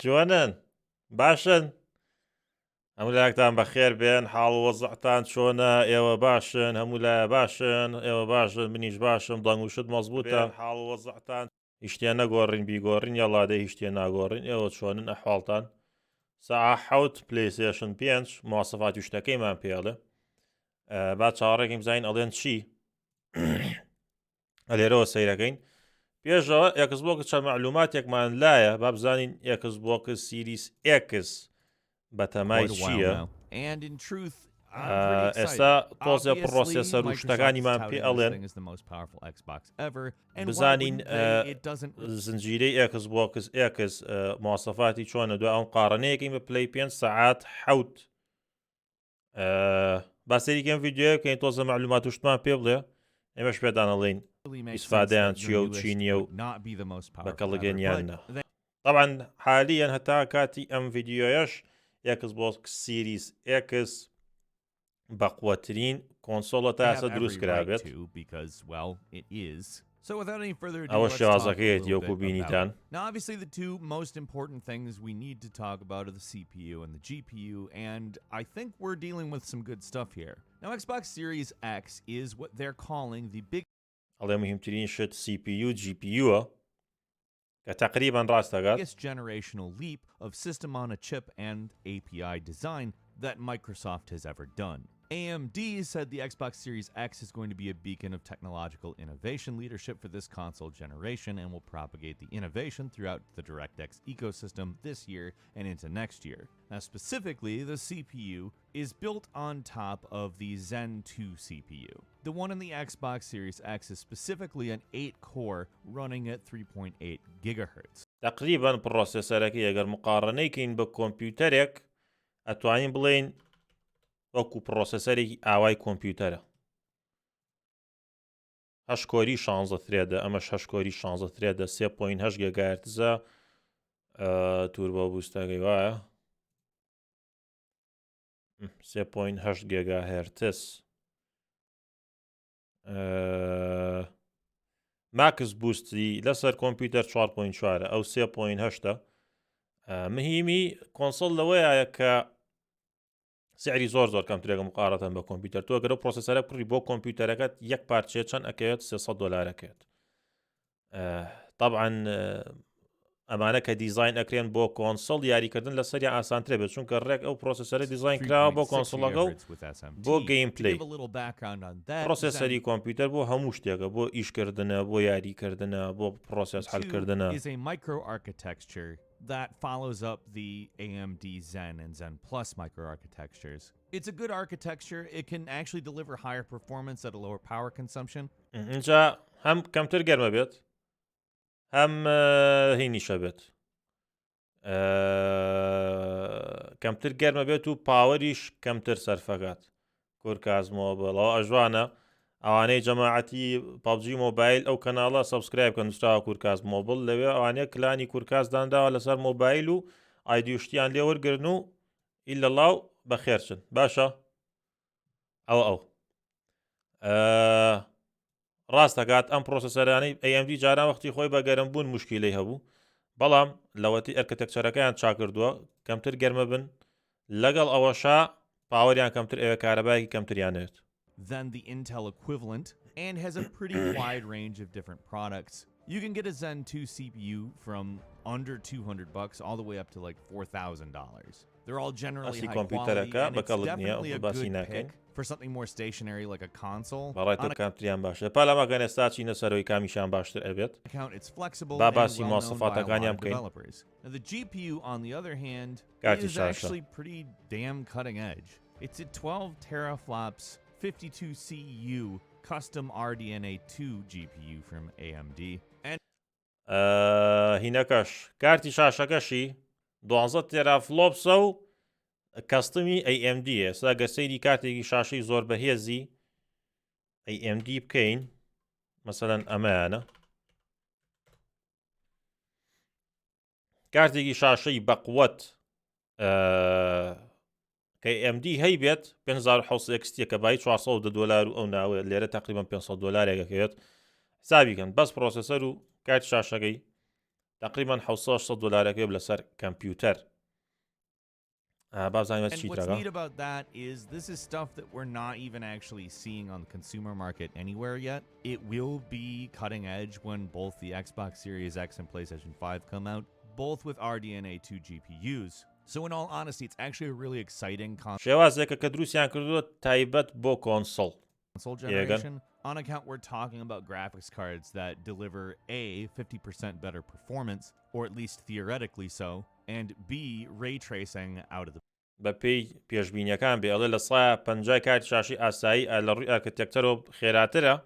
چۆنن باشن هەموو لایەکتان بەخێر بێن حاڵ وەزعتان چۆنە ئێوە باشن هەموو لایە باشن ئێوە باشن منیش باشم دەنگ وشت مەزبوطە حاڵ وەزعتان هیچ نەگۆڕین بیگۆڕین یاڵادەی هیچ ناگۆڕین ئێوە چۆنن ئەحواڵتان ساعە حەوت پلەیستێشن 5 مواصفاتی شتەکەیمان پێڵێ با چاوەڕێکیم بزانین ئەڵێن چی لێرەوە سەیرەکەین پێشەوە ئێکسبۆکس چەند معلوماتێکمان لایە با بزانین ئێکسبۆکس سیریس ئێکس بەتەمای چییە ئێستا تۆزە پرۆسێسەر و شتەکانیمان پێ ئەڵێن بزانین زنجیرەی ئێکسبۆکس ئێکس مواصفاتی چۆنە دوای ئەم قاڕنەیەکەی بە پلەی 5 سەعات حەوت باسەریکەم ڤیددیۆکەین تۆزە معلومات و شتمان پێ بڵێ ئێمەش پێدانەڵێین ئیسفادەیان چییە و چی نییە و بەکەڵگەنیانە طبعا حالیان هەتا کاتی ئەم ڤیددیۆیەش ئێکسبۆکس سیریس ئێکس بەقوەترین کۆنسۆڵە تا ئێستا دروست کرابێت ئەوە شێوازەکەیەتی وەکو بینیتان. Now obviously the two most important things we need to talk about are the CPU and the GPU, and I think we're dealing with some good stuff here. Now Xbox Series X is what they're calling the ئەڵێ مهمترین شت CPU GPUە کە تقریبا ڕاستەگات biggest generational leap of system on a chip and API design that Microsoft has ever done. AMD said the Xbox Series X is going to be a beacon of technological innovation leadership for this console generation and will propagate the innovation throughout the DirectX ecosystem this year and into next year. Now specifically, the CPU is built on top of the Zen 2 CPU. The one in the Xbox Series X is specifically an 8-core running at 3.8 GHz. تقریبا پرۆسێسەرەکەی ئەگەر مقارنەیکەین بە کۆمپیوتەرێک ئەتوانین بڵێین وەکو پرۆسەسەرێکی ئاوای کۆمپیوتەرە 8 کۆری 16 ترێدە ئەمەش 8 کۆری 16 ترێدە 3.8 گیگاهرتزە توربۆ بوستەکەی وایە 3.8 گیگاهرتز ماکس بوستی لەسەر کۆمپیوتەر 4.4 ئەو 3.8 مهمی کۆنسۆڵ لەوەیە کە سعری زۆر کەمترێکە مقارەتەن بە کۆمپیوتەر تۆ گەرە پرۆسەسەرە پڕی بۆ کۆمپیوتەرەکەت یەک پارچێ چەند ئەکەوێت $300 طبعا ئەمانە کە دیزاین ئەکرێن بۆ کۆنسۆڵ یاریکردن لەسەریان ئاسانترێ بێت چونکە ڕێک ئەو پرۆسەسەرە دیزاین کراوە بۆ کۆنسۆڵەکە و بۆ گەیم پلەی پرۆسەسەری کۆمپیوتەر بۆ هەموو شتێکە بۆ ئیشکردنە بۆ یاریکردنە بۆ پرۆسەس حەلکردنە that follows up the AMD Zen and Zen Plus microarchitectures. It's a good architecture. It can actually deliver higher performance at a lower power consumption. اینجا هەم کەمتر گەرمە بێت هەم هینیشە بێت کەمتر گەرمە بێت و پاوەریش کەمتر سەرفەکات کوردکاست مۆبایلەوە ئەژوانە ئەوانەی جەماعەتی پابجی مۆبایل ئەو کەناڵە سەبسکرایب کە نووسراوە کوردکاست مۆبایل لەوێ ئەوانەیە کلانی کوردکاست دانراوە لەسەر مۆبایل و ئایدیشتیان لێ وەرگرن و ئیلەڵاو بەخێرچن باشە ئەو ڕاستەکات ئەم پرۆسەسەرانەی AMD جاران وەختی خۆی بە گەرمبوون موشکیلەی هەبوو بەڵام لەوەتی ئەرکتێکچەرەکەیان چاکردووە کەمتر گەرمە بن لەگەڵ ئەوەشا پاوەریان کەمتر ئێوە کارەبایەکی کەمتریانێت than the Intel equivalent and has a pretty wide range of different products. You can get a Zen 2 CPU from under $200 all the way up to like $4,000. They're all generally high quality and it's definitely a good pick for something more stationary like a console. Account it's flexible and well-known by a lot of developers. Now the GPU on the other hand is actually pretty damn cutting edge. It's at 12 teraflops 52 CU custom RDNA 2 GPU from AMD and هینەکەش کارتی شاشەکەشی 12 تێرافلۆپسە و کەستمی AMD ئێستا گەسەیری کارتێکی شاشەی زۆر بەهێزی AMD بکەین مەسەلەن ئەمەیانە کارتێکی شاشەی بەقوەت کە AMD هەیبێت 5600 XT کە بای $400 و ئەو ناوێت لێرە تقریبا $500 حسابی کەن بەس پرۆسەسەر و کارت شاشەکەی تقریبا 700 دلارێکی لەسەر کەمپیوتەر بازانێت And چی what's تراگە neat about that is this is stuff that we're not even actually seeing on the consumer market anywhere yet. It will be cutting edge when both the Xbox Series X and PlayStation 5 come out, both with RDNA 2 GPUs. So in all honesty, it's actually a really exciting شێوازێکە کە دروستیان کردووە تایبەت بۆ کۆنسۆڵ console generation. On account, we're talking about graphics cards that deliver A, 50% better performance, or at least theoretically so, and B, ray tracing out of the بە پێی پێشبینیەکان بێ ئەڵێ لە 150 کاتی شاشی ئاسایی لە ڕووی ئارکتێکچەرەوە خێراترە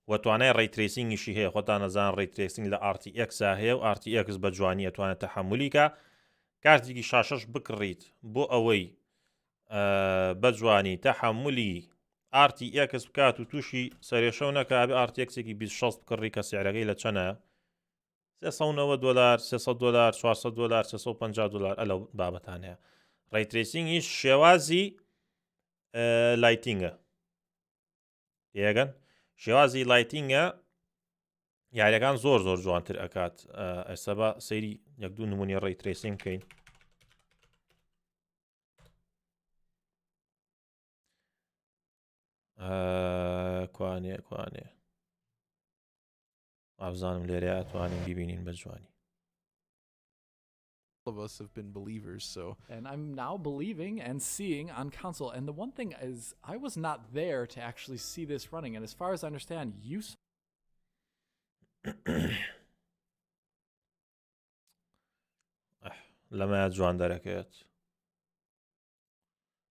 و توانای ڕێیترێسینگیشی هەیە خۆتان نەزان ڕێیترێسینگ لە RTX هەیە و RTX بە جوانی ئەتوانێت تەحمولیکە کارتێکی شاشەش بکڕیت بۆ ئەوەی بە جوانی تەحملی RTX بکات و تووشی سەرێشەو نەکا بێ RTX-ێکی 26 بکڕی کە سیعرەکەی لە چەنە $390 $300 $400 $350 ئەلەو بابەتان هەیە ڕێیترێسینگیش شێوازی لایتینگە یەگەن شێوازی لایتینگە یاریەکان زۆر زۆر جوانتر ئەکات ئێستا بە سەیری یەک دوو نمونی ڕێیترێسینگ بکەین کوانێ ئابزانم لێرە ئەتوانین ببینین بە جوانی of us have been believers, so and I'm now believing and seeing on console. And the one thing is, I was not there to actually see this running, and as far as I understand, you لەمە جوان دەرەکەوێت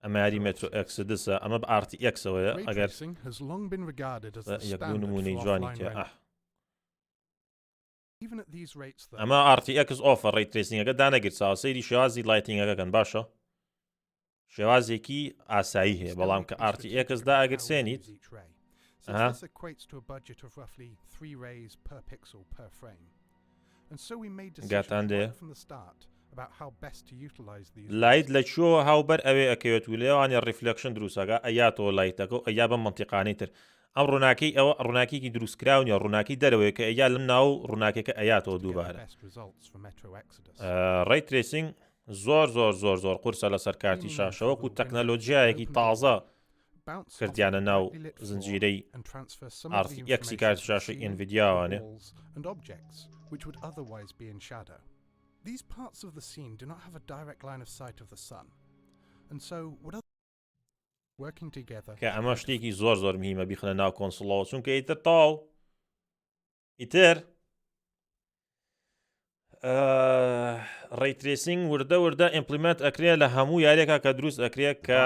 ئەمە یاری مترۆ ئەکسدسە ئەمە بە RTX-ەوەیە ئەگەر یەک دوو نمونەی جوانی تێ ئەمە RTX ئۆفە ڕێیترێسینگەکە دانەگرت چاوە سەیری شێوازی لایتینگەکەکەن باشە شێوازێکی ئاسایی هەیە بەڵام کە RTX دا ئەگەر سێنیت گاتان دێ لایت لە چووە هاوبەر ئەوێ ئەکەوێت و لێوانێ ڕیفلەکشن دروستەکە ئەیاتەوە لایتەکە و ئەیا بە منتیقانەی تر ئەم ڕووناکەی ئەوە ڕووناکێکی دروستکراونیە ڕووناکی دەرەوەی کە ئەیا لەم ناو ڕووناکێکە ئەیاتەوە دووبارە ڕێیترێسینگ زۆر زۆر زۆر زۆر قورسە لەسەر کارتی شاشەوەکو تەکنەلۆجیایەکی تازە کردیانە ناو زنجیرەی RTX کارتی شاشەی ئینڤیدیاوانێ These parts of the scene do not have a direct line of sight of the sun, and so working together. کە ئەمە شتێکی زۆر زۆر مهمە بیخنە ناو کۆنسڵەوە چونکە ئیتر تاو ئیتر ڕێیترێسینگ وردە ئیمپلیمنت ئەکرێ لە هەموو یاریێکە کە دروست ئەکرێت کە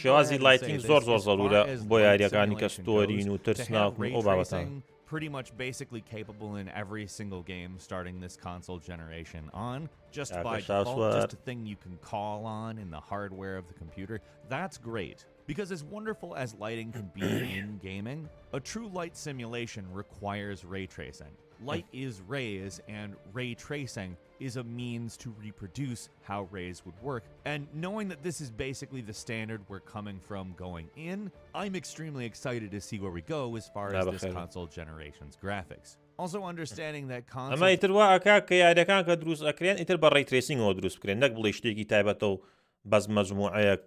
شێوازی لایتینگ زۆر زۆر زەرورە بۆ یاریەکانی کە ستۆرین و ترس ناکن ئەو بابەتان pretty much basically capable in every single game starting this console generation on. Just by default, just a thing you can call on in the hardware of the computer. That's great. Because as wonderful as lighting can be in gaming, a true light simulation requires ray tracing. Light is rays, and ray tracing is a means to reproduce how rays would work. And knowing that this is basically the standard we're coming from going in, I'm extremely excited to see where we go as far as this console generation's graphics. Also understanding that console... ئەمە ئیتر وا ئەکا کە یاریەکان کە دروست ئەکرێن ئیتر بە ڕێیترێسینگەوە دروست بکرێن نەک بڵێ شتێکی تایبەتەوە بەس مەجموعەیەک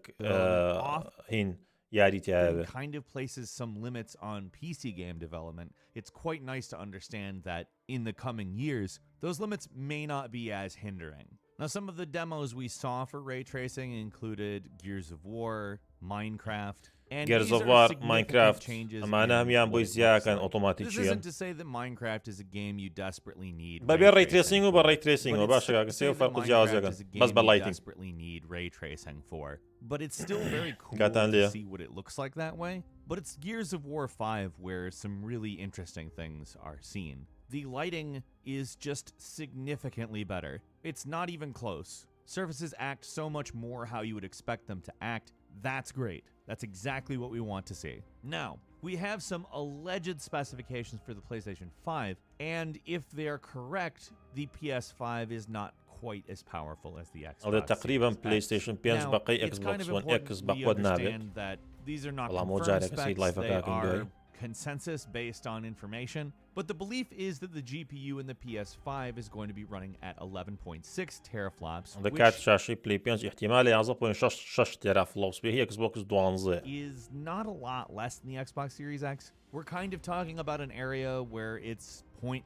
هین یاری تیاوێ kind of places some limits on PC game development. It's quite nice to understand that in the coming years, those limits may not be as hindering. Now, some of the demos we saw for ray tracing included Gears of War, Minecraft, and Gears of War, Minecraft, ئەمانە هەمیان بۆی زیاکەن ئۆتۆماتیکیان. This isn't to say that Minecraft is a game you desperately need. بەبێ ray tracing و بە ray tracing و باشە کاکەسێ و فەرق جیاوازەکەن بەس بە lighting. Desperately need ray tracing for, but it's still very cool to see what it looks like that way. But it's Gears of War 5 where some really interesting things are seen. The lighting is just significantly better. It's not even close. Surfaces act so much more how you would expect them to act. That's great. That's exactly what we want to see. Now, we have some alleged specifications for the PlayStation 5, and if they're correct, the PS5 is not quite as powerful as the Xbox. ئەڵێ تقریبا PlayStation 5 بەقەی Xbox One X بە خۆت نابێت. These are not confirmed specs. They are consensus based on information, But the belief is that the GPU in the PS5 is going to be running at 11.6 teraflops, عندك which كارت شاشة بلاي 5 احتمال 11.6 تيرافلوبس به هي اكس بوكس 12 is not a lot less than the Xbox Series X. We're kind of talking about an area where it's 0.4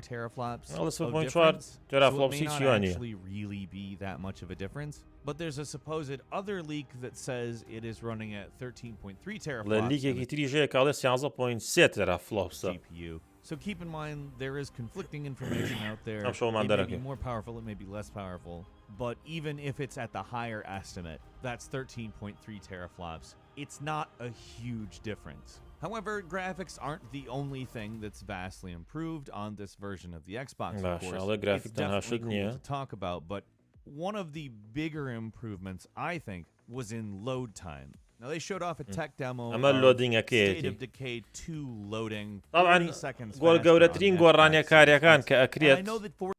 teraflops Well, it's of 0.4 difference, so teraflops it may not يعني. actually really be that much of a difference. But there's a supposed other leak that says it is running at 13.3 teraflops اللي in the كتير جاي قال 11.7 تيرافلوبس GPU. So keep in mind there is conflicting information out there. I'm sure It may Mandela be can. more powerful, it may be less powerful. But even if it's at the higher estimate, that's 13.3 teraflops. It's not a huge difference. However, graphics aren't the only thing that's vastly improved on this version of the Xbox, of Masha course. Allah, It's graphic definitely تنها cool to talk about, but one of the bigger improvements, I think, was in load time. Now, they showed off a tech demo أما of اللودينج State أكيد of Decay 2 loading طبعا 40 seconds قول faster قولترين on قورانيا Xbox كاريا Series كان X. And I كأكريت know that for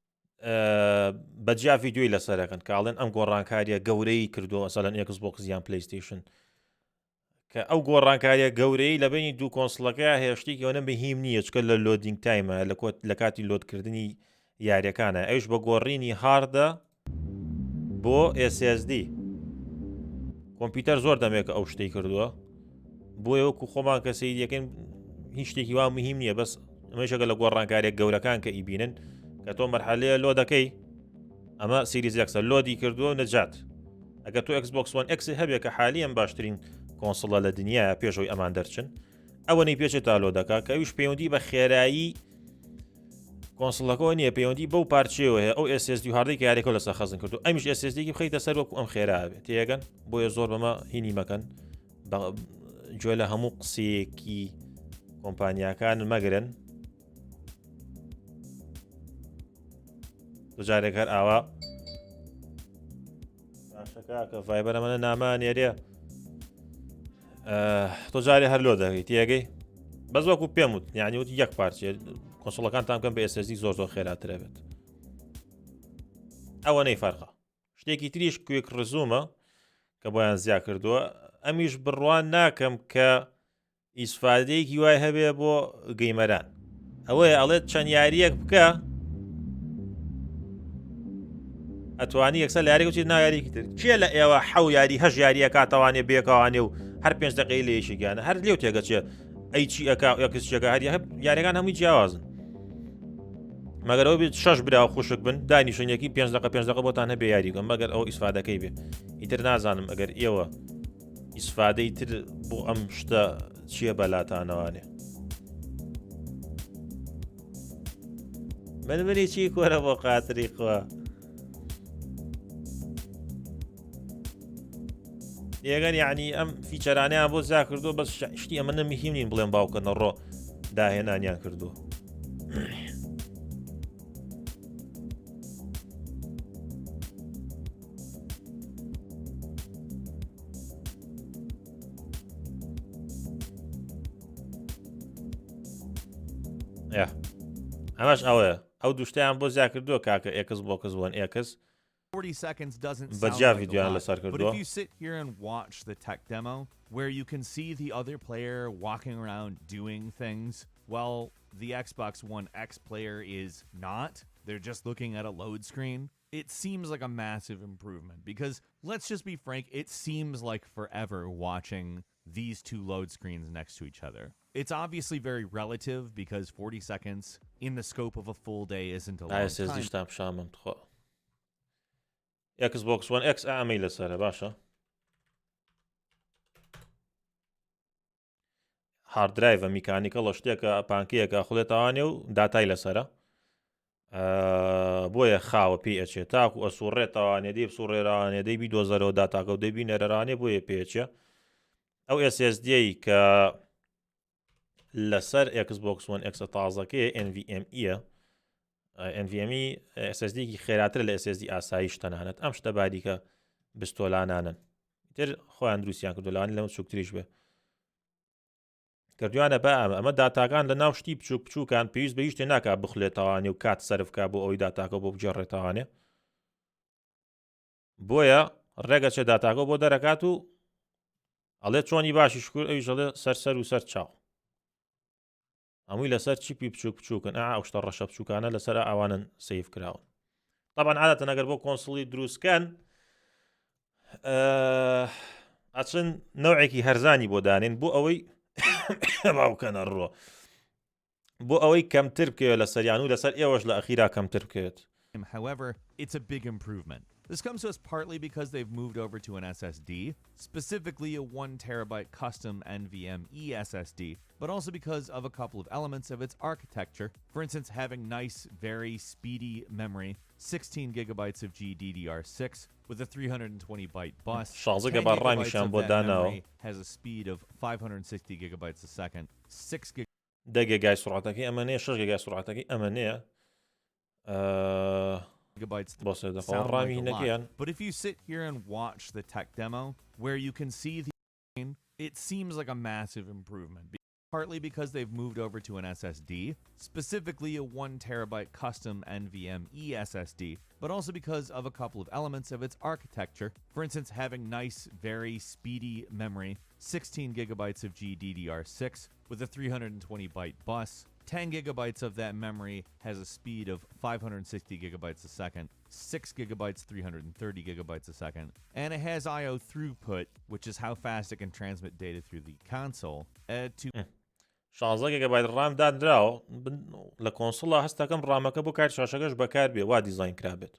بەجیا ڤیددیۆی لەسەرەکەن کاڵێن ئەم گۆڕانکاریە گەورەی کردو ئەسەلەن ئێکس بۆکس یان پلیستیشن کە ئەو گۆڕانکاریە گەورەی لە بینی دوو کۆنسڵەکە هێشتێکی ئەوە بەهیم نییە چکە لە لۆدینگ تایمە لە کاتی لۆدکردنی یاریەکانە ئەوش بە گۆڕینی هاردە بۆ SSD کۆمپیوتەر زۆر دەمێکە ئەو شتەی کردووە بۆیە وەکو خۆمان کەسی یەکەن هیچ شتێکی وا مهم نییە بەس ئەمەشەکە لە گۆڕانکاریە گەورەکان کە ئیبینن کە تۆ مەرحەلەیە لۆ دەکەی ئەمە سیریزەکسە لۆدی کردووە نەجات ئەگە تۆ Xbox One X هەبێت کە حالیان باشترین کۆنسڵە لە دنیاە پێشەوەی ئەمان دەرچن ئەوەنەی پێچێت تا لۆ دەکا کە ئەویش پەیوەندی بە خێرایی کۆنسڵەکەەوە نییە پەیوەندی بەو پارچەوە هەیە ئەو SSD هاردەی کە یاریەکە لەسەر خەزن کردو ئەمیش SSDی بخەیتە سەر وەکو ئەم خێرابێت تێگەن بۆیە زۆر بەمە هینی مەکەن گوێ لە هەموو قسەیەکی کۆمپانیاکان مەگرن جارێک هەر ئاوا باشەکە کە ڤایبەرەمەە نامان نێرێ تۆ جارێ هەر لۆ دەکەی تێگەی بەس وەکو پێم وت یعنی وتی یەک پارچێ کۆنسڵەکان تام بکەن بە SSD زۆر خێراترە بێت ئەوە نەی فەرقە شتێکی تریش کوێک ڕزومە کە بۆیان زیا کردووە ئەمیش بڕوان ناکەم کە ئیسفادەیەکی وای هەبێ بۆ گەیمەران ئەوەیە ئەڵێت چەند یاریەک بکە ئەتوانی یەکسەر لە یاریەکەی نایاریکی تر کێ لە ئێوە حەو یاری هەژ یاریە کاتەوانێ بێکەوانێ و هەر 5 دقەی لە یەشێکیانە هەر لێو تێگەچێ ئەی چی ئەکا یەکسچێکە هەر یاریەکان هەمووی جیاوازن مەگەر ئەو بێت 6 براوە خوشک بن دانیشتنیەکی 5 دقە بۆتان هەبێ یاریکەم مەگەر ئەو ئیسفادەکەی بێ ئیتر نازانم ئەگەر ئێوە ئیسفادەی تر بۆ ئەم شتە چییە بەلاتانەوانێ منی چی کۆرە بۆ قاتری خوا ئێگەن یعنی ئەم فیچەرانیان بۆ زیا کردو بەس شتی ئەمە نەمیهیم نین بڵێن باوکەنە ڕۆ داهێنانیان کردو ئەمەش ئەوەیە ئەو دوشتیان بۆ زیا کردووە کاکە ئێکس بۆکس وان ئێکس 40 seconds doesn't But sound yeah, like a video lot, لەسەر but کردووە. if you sit here and watch the tech demo where you can see the other player walking around doing things while the Xbox One X player is not, they're just looking at a load screen, it seems like a massive improvement because let's just be frank, it seems like forever watching these two load screens next to each other. It's obviously very relative because 40 seconds in the scope of a full day isn't a long SSD time. شتام شامم خۆ Xbox One X ئەمەی لەسەرە باشە هارد درایڤە میکانیکەڵە شتێکە پانکەیەکە خوڵێتەوانێ و داتای لەسەرە بۆیە خاوە پێی ئەچێت تاکو ئەسوڕێتەوانێ دەی بسوڕێراوانێ دەی بیدۆزەرەوە داتاکە و دەبی نەرەرانێ بۆیە پێچە ئەو SSDی کە لەسەر Xbox One X تازەکەی NVMeە NVMe SSDی خێراتر لە SSD ئاسایش تەنانەت ئەم شتە باریکە بستۆلانانن تر خۆیان دروستیان کردوڵانی لەمە چووکتریش بێ کردوانە بە ئەمە داتاکان لە ناو شتی بچووک بچووکان پێویست بە هیچ شتێ ناکا بخڵێتەوانێ و کات سەرفکە بۆ ئەوی داتاکە بۆ بجێڕێتەوانێ بۆیە ڕێگە چێ داتاکە بۆ دەرەکات و ئەڵێ چۆنی باشی شکر ئەویش ئەڵێ سەر و سەر چاو هەمووی لەسەر چیپی بچووکن ئەو شتە ڕەشە بچووکانە لەسەر ئەوانن سیف کراون طبعا عادەتەن ئەگەر بۆ کۆنسڵی دروستکەن ئەچن نەوعێکی هەرزانی بۆ دانێن بۆ ئەوەی باوکەنە ڕۆ بۆ ئەوەی کەمتر بکەوێت لە سەریان و لەسەر ئێوەش لە ئەخیرا کەمتر بکەوێت. However, it's a big improvement. This comes to us partly because they've moved over to an SSD, specifically a 1 terabyte custom NVMe SSD, but also because of a couple of elements of its architecture. For instance, having nice, very speedy memory, 16 gigabytes of GDDR6 with a 320 byte bus. 10 gigabytes of that memory has a speed of 560 gigabytes a second, 6 gigabytes سرعتەکەی ئەمەنەیە 6 gigabytes سرعتەکەی ئەمەنەیە gigabytes sound like a lot. But if you sit here and watch the tech demo where you can see the it seems like a massive improvement, partly because they've moved over to an SSD, specifically a 1 terabyte custom NVMe SSD, but also because of a couple of elements of its architecture. For instance, having nice, very speedy memory, 16 gigabytes of GDDR6 with a 320 byte bus. 10 gigabytes of that memory has a speed of 560 gigabytes a second, 6 gigabytes, 330 gigabytes a second, and it has I/O throughput, which is how fast it can transmit data through the console. To 16 gigabyte RAM دادراوە لە کۆنسڵە هەستەکەم ڕامەکە بۆ کار شاشەکەش بەکار بێ وا دیزاین کرابێت.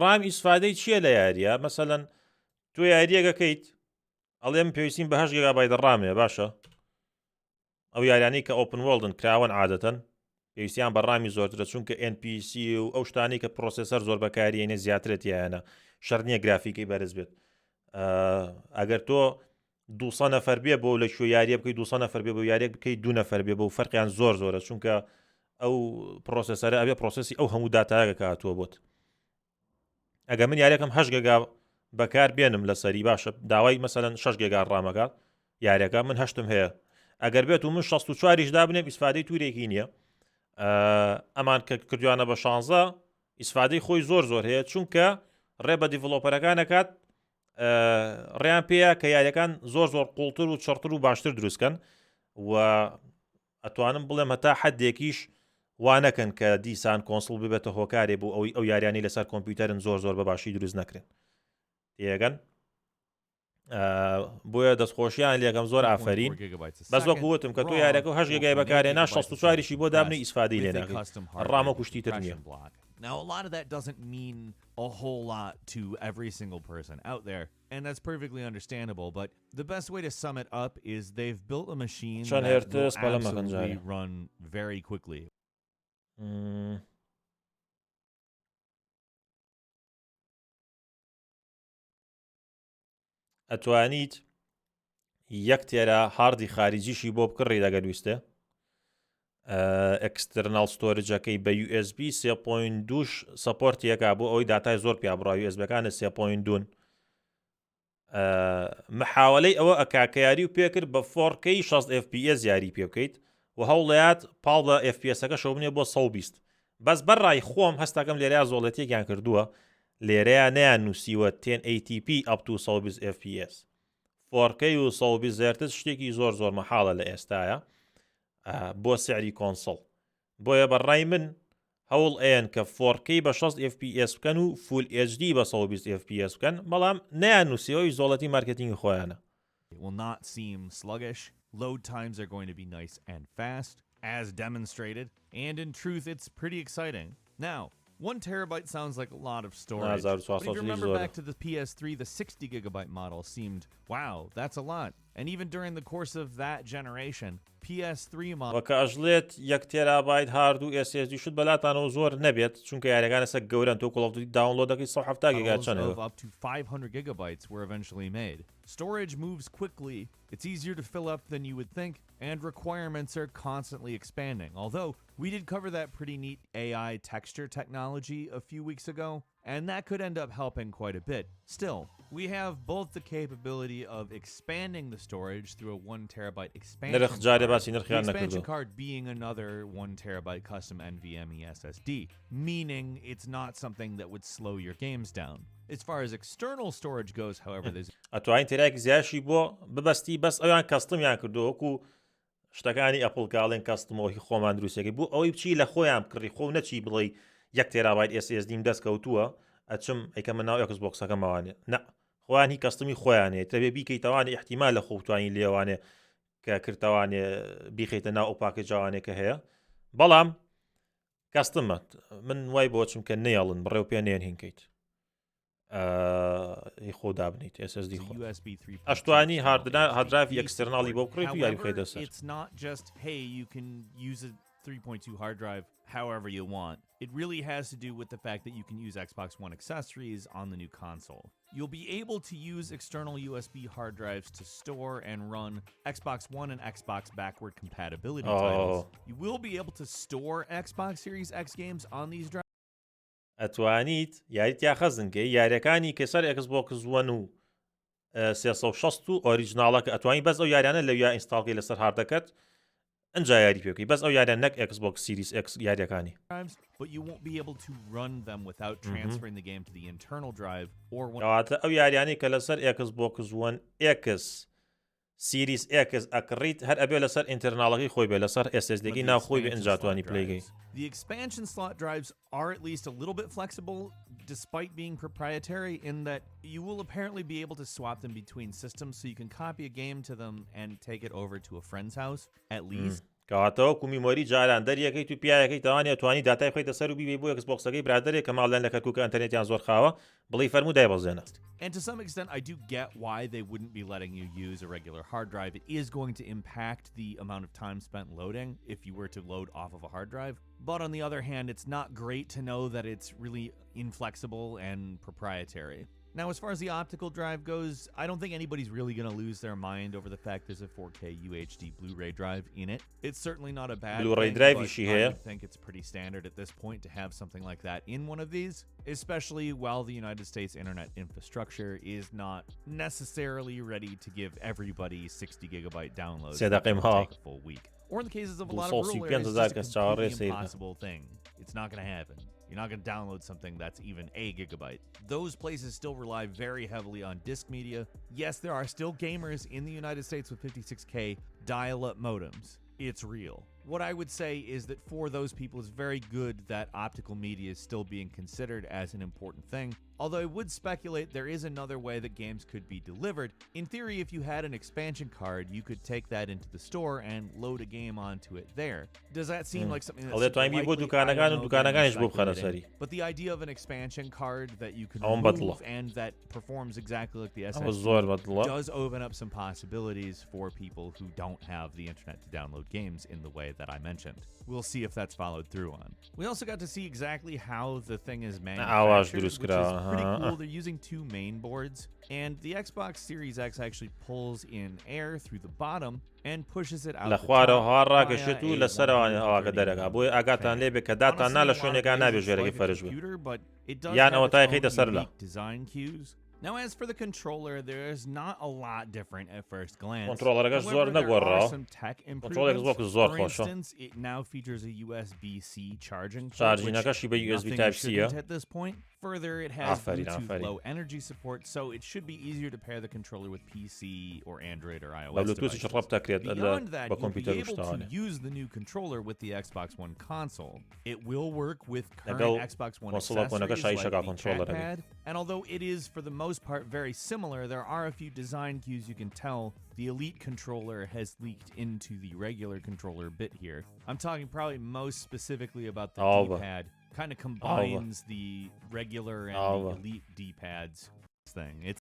ڕام ئیسفادەی چییە لە یاریە؟ مەسەلەن تۆ یاریەکەکەیت ئەڵێم پێویستیم بە 8 gigabyte ڕامێ باشە ئەو یاریانەی کە ئۆپن وۆڵدن کراون عادەتەن پێویستیان بە ڕامی زۆرترە چونکە NPC و ئەو شتانی کە پرۆسێسەر زۆر بەکارێنێ زیاترێت یانە شەڕ نییە گرافیکەی بەرز بێت. ئەگەر تۆ 200 نەفەر بێ بۆ لە شوێ یاریە بکەیت 200 نەفەر بێ بۆ یاریەک بکەیت 2 نەفەر بێ بۆ فەرقیان زۆر زۆرە چونکە ئەو پرۆسێسەرە ئەبێ پرۆسەسی ئەو هەموو داتایەکە کاتووە بۆت. ئەگە من یاریەکەم 8 گیگا بەکار بێنم لەسەری باشە داوای مەسەلەن 6 گیگا ڕامەکە یاریەکە من 8م هەیە ئەگەر بێت و من 64 دا بنێم ئیسفادەی توورێکی نییە ئەمان کە کردوانە بە 16 ئیسفادەی خۆی زۆر هەیە چونکە ڕێ بە دیڤلۆپەرەکانەکات ڕێیان پێەیە کە یاریەکان زۆر قوڵتر و چڕتر و باشتر دروستکەن و ئەتوانم بڵێم هەتا حەدێکیش وانەکەن کە دیسان کۆنسڵ ببێتە هۆکارێ بۆ ئەوی ئەو یاریانی لەسەر کۆمپیوتەرن زۆر بە باشی دروست نەکرێن تێگەن بۆیە دەستخۆشییان لێکم زۆر ئافرین بەس وەکوتم کە تۆ یاریەکە 8 گیگای بەکارێنا 64ی بۆ دابنی ئیسفادەی لێ ناکەیت ڕامە کوشتیتر نییە. Now, a lot of that doesn't mean a whole lot to every single person out there, and that's perfectly understandable, but the best way to sum it up is they've built a machine that will absolutely run very quickly. ئەتوانیت یەک تێرە هاردی خارجیشی بۆ بکڕی دەگەر ویستە ئەکسترنال ستۆرجەکەی بە USB 3.2 سەپۆرتیەکە بۆ ئەوەی داتای زۆر پیا بڕا USB-ەکانە 3.2 محاوەلەی ئەوە ئەکاکەیاری و پێکرد بە 4K 60 FPS یاری پێ بکەیت و هەوڵەیات پاڵ لە FPS-ەکە شەو بنێ بۆ 120 بەس بەڕای خۆم هەستەکەم لێرەیە زۆڵەتێکیان کردووە لێرەیە نەیان نووسیوە 1080p up to 120 FPS 4K و 120 زێرتز شتێکی زۆر مەحاڵە لە ئێستاە بۆ سعری کۆنسڵ بۆیە بەڕای من هەوڵ ئەیەن کە 4K بە 60 FPS بکەن و Full HD بە 120 FPS بکەن بەڵام نەیان نووسیەوەی زۆڵەتی مارکتینگی خۆیانە. It will not seem sluggish. Load times are going to be nice and fast, as demonstrated, and in truth, it's pretty exciting. Now, 1 terabyte sounds like a lot of storage, but if you remember back to the PS3, the 60 gigabyte model seemed, wow, that's a lot. And even during the course of that generation, PS3 model وەکە ئەژڵێت 1 تێرابایت هارد و SSD شت بەلاتانەوە زۆر نەبێت چونکە یاریەکان ئەسە گەورن تۆ Call of Duty داونلۆدەکەی 170 گیگا چەندەوە. up to 500 gigabytes were eventually made. Storage moves quickly, it's easier to fill up than you would think, and requirements are constantly expanding. Although, we did cover that pretty neat AI texture technology a few weeks ago, and that could end up helping quite a bit. Still, We have both the capability of expanding the storage through a 1 terabyte expansion نرخ جارێ card, باسی the نرخیان expansion نەکردو card being another 1 terabyte custom NVMe SSD, meaning it's not something that would slow your games down. As far as external storage goes, however, there's ئەتوانین تێراکی زیاشی بۆ ببەستی بەس ئەویان کەستمیان کردو وەکو شتەکانی ئەپڵ کاڵێن کەستمەوەی خۆمان دروستەکەی بوو ئەوەی بچی لە خۆیان کڕی خۆ نەچی بڵێ 1 تێرابایت SSDم دەستکەوتووە ئەچم ئەیکەمە ناو ئەکس بۆکسەکەمەوانێ نە خۆیان هی کەستمی خۆیانێ تەبێ بیکەیتەوانێ احتیمال لە خۆ توانین لێوانێ کە کردتەوانێ بیخیتە ناو ئەو پاکێجاوانێ کە هەیە بەڵام کەستمە من وای بۆ چم کە نێڵن بڕێو پێ نێن هینکەیت خۆ دابنیت SSD خۆ USB 3.2 ئەشتوانی هاردرایڤی ئەکستەرناڵی بۆ بکڕێت و یاری بخەیتە However, سەر it's not just, hey, you can use a 3.2 hard drive however you want. It really has to do with the fact that you can use Xbox One accessories on the new console. You'll be able to use external USB hard drives to store and run Xbox One and Xbox backward compatibility titles. You will be able to store Xbox Series X games on these drives. ئەتوانیت یاریتیا خەزنکەی یاریەکانی کە سەر Xbox One و 360 و ئۆریجناڵەکە ئەتوانی بەس ئەو یاریانە لەویا ئینستاڵکەی لەسەر هاردەکەت ئەنجا یاری پێ بکەی بەس ئەو یاریان نەک Xbox Series X یاریەکانی But you won't be able to run them without transferring the game to the internal drive or one. کەواتە ئەو یاریانەی کە لەسەر Xbox One X Series X ئەکڕیت هەر ئەبێ لەسەر ئینتەرناڵەکەی خۆی بێ لەسەر SSDەکەی ناو خۆی بێ ئەنجاتوانی پلەیگەی The expansion slot drives are at least a little bit flexible despite being proprietary in that you will apparently be able to swap them between systems so you can copy a game to them and take it over to a friend's house at least. کەواتەوە کو میمۆری جاران دەریەکەیت و پیاەکەی تەوانێت توانی داتای خۆی دەسەر و بیبێ بۆ Xboxەکەی برادێک کە ماڵێن لە کەرکووکە ئەنتەرنێتیان زۆر خاوە بڵی فەرموو دایبەزێنە And to some extent, I do get why they wouldn't be letting you use a regular hard drive. It is going to impact the amount of time spent loading if you were to load off of a hard drive. But on the other hand, it's not great to know that it's really inflexible and proprietary. Now, as far as the optical drive goes, I don't think anybody's really going to lose their mind over the fact there's a 4K UHD Blu-ray drive in it. It's certainly not a bad Blu-ray thing, drive but I think it's pretty standard at this point to have something like that in one of these, especially while the United States internet infrastructure is not necessarily ready to give everybody 60 gigabyte downloads that will take a full week. Or in the cases of a lot of rural areas, it's a completely impossible thing. It's not going to happen. You're not going to download something that's even a gigabyte. Those places still rely very heavily on disk media. Yes, there are still gamers in the United States with 56K dial-up modems. It's real. What I would say is that for those people, it's very good that optical media is still being considered as an important thing. Although I would speculate there is another way that games could be delivered. In theory, if you had an expansion card, you could take that into the store and load a game onto it there. Does that seem like something that's super likely? But the idea of an expansion card that you can remove and that performs exactly like the SSD does open up some possibilities for people who don't have the internet to download games in the way that I mentioned. We'll see if that's followed through on. We also got to see exactly how the thing is manufactured, which is pretty cool. They're using 2 main boards, and the Xbox Series X actually pulls in air through the bottom and pushes it out the top via a 120 computer, but it does have its own unique design cues. Now, as for the controller, there's not a lot different at first glance. However, there are some tech improvements. For instance, it now features a USB-C charging port, which nothing shouldn't at this point. Further, it has Bluetooth low energy support, so it should be easier to pair the controller with PC or Android or iOS devices. Beyond that, you'll be able to use the new controller with the Xbox One console. It will work with current Xbox One accessories like the trackpad, and although it is for the most part very similar, there are a few design cues you can tell the Elite controller has leaked into the regular controller bit here. I'm talking probably most specifically about the D-pad. Kind of combines the regular and the Elite D-pads thing. It's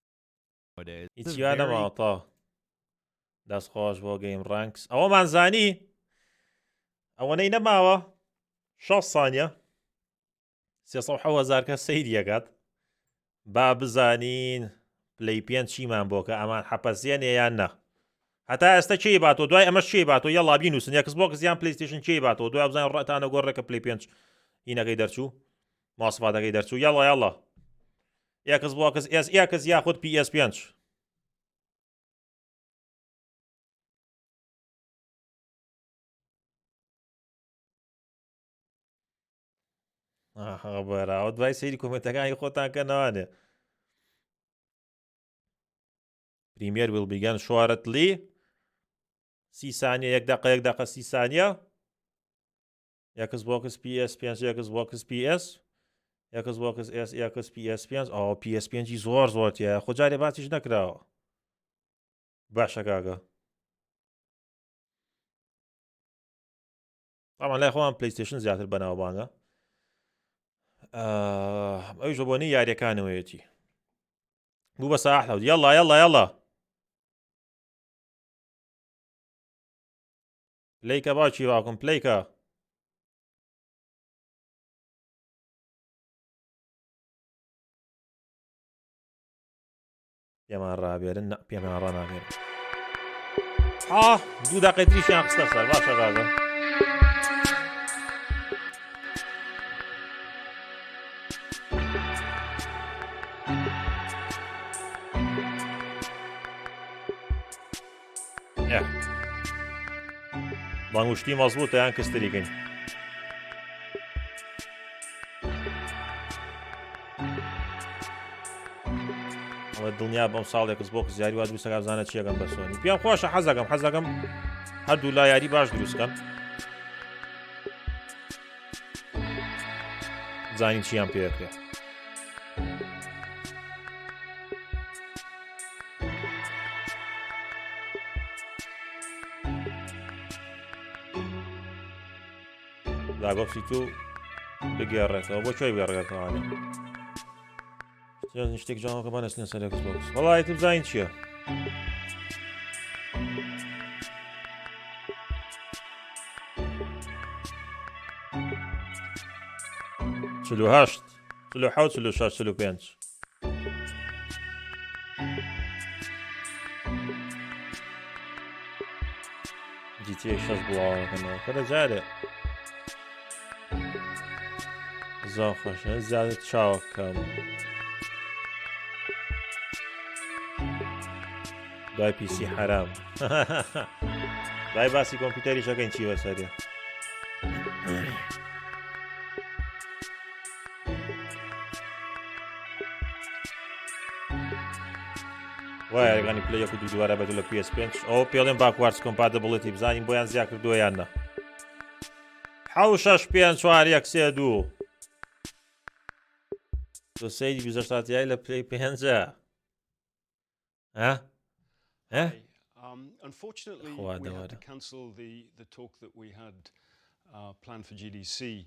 what it is. It's یادم ئاتا دەستخۆش بۆ گەیم ڕانکس ئەوەمان زانی ئەوەنەی نەماوە 6 سانیە 300,000 کەس سەیریەکات با بزانین پلەی 5 چیمان بۆ کە ئەمان حەپەزیێنێ یان نە هەتا ئێستا چی باتەوە دوای ئەمەش چی باتەوە یەڵا بینووسن Xbox یان PlayStation چی باتەوە دوای بزانین ڕەتانە گۆڕێکە پلەی 5 هینەکەی دەرچوو ماسفاتەکەی دەرچوو یەڵا Xbox SX یاخود PS5 بەراوە دوای سەیری کۆمنتەکانی خۆتان کەنەوانێ پریمیر will begin shortly 30 ثانیە 1 دقیقە 1 دقیقە 30 ثانیە Xbox PS5 Xbox PS Xbox SX PS5 PS5 زۆر تایە خۆ جارێ باسیش نەکراوە باشە کاکە تاوان لای خۆمان پلیستیشن زیاتر بەناوبانگە ئەویش بۆنی یاریەکانەوەیەتی بوو بە ساحلەوت یەڵا پلیکە باوکی باوکم پلیکە پێمان ڕابێرن پێمان ڕاناگەێن 2 دقیقەی تریشیان قستە سەر باشە کاکە بانگوشتی مەزبووتە یان کەستەریکەین دڵنیا بەم ساڵێکس بۆ زیاری وا دروستەکە بزانە چیەکەم بەسۆنی پێم خۆشە حەزەکەم هەردوو لا یاری باش دروستکەم زانین چیان پێکرێت داگۆفتی تو بگێڕێتەوە بۆ کوێی بگەڕێتەوانێ شتێک جاوەکە بانەستێن سەر Xbox وەڵای تو بزانین چییە 48 47 46 45 GTA 6 بڵاوەکەنەوە کە دەجارێ زۆر خۆشە زیادر چاوەکەم دوای پیسی حرام دوای باسی کۆمپیوتەری شەکەین چی بەسەریە وای یاریەکانی پلەی 1 و 2 دووارە بەدو لە PS5 ئەوە پێڵێن باکواردز کۆمپاتیبڵیتی بزانین بۆیان زیاد کردووە یان نە 6 5 4 1 3 2 تۆ سەیری 28 یای لە پلەی 5 Unfortunately, we had to cancel the talk that we had planned for GDC.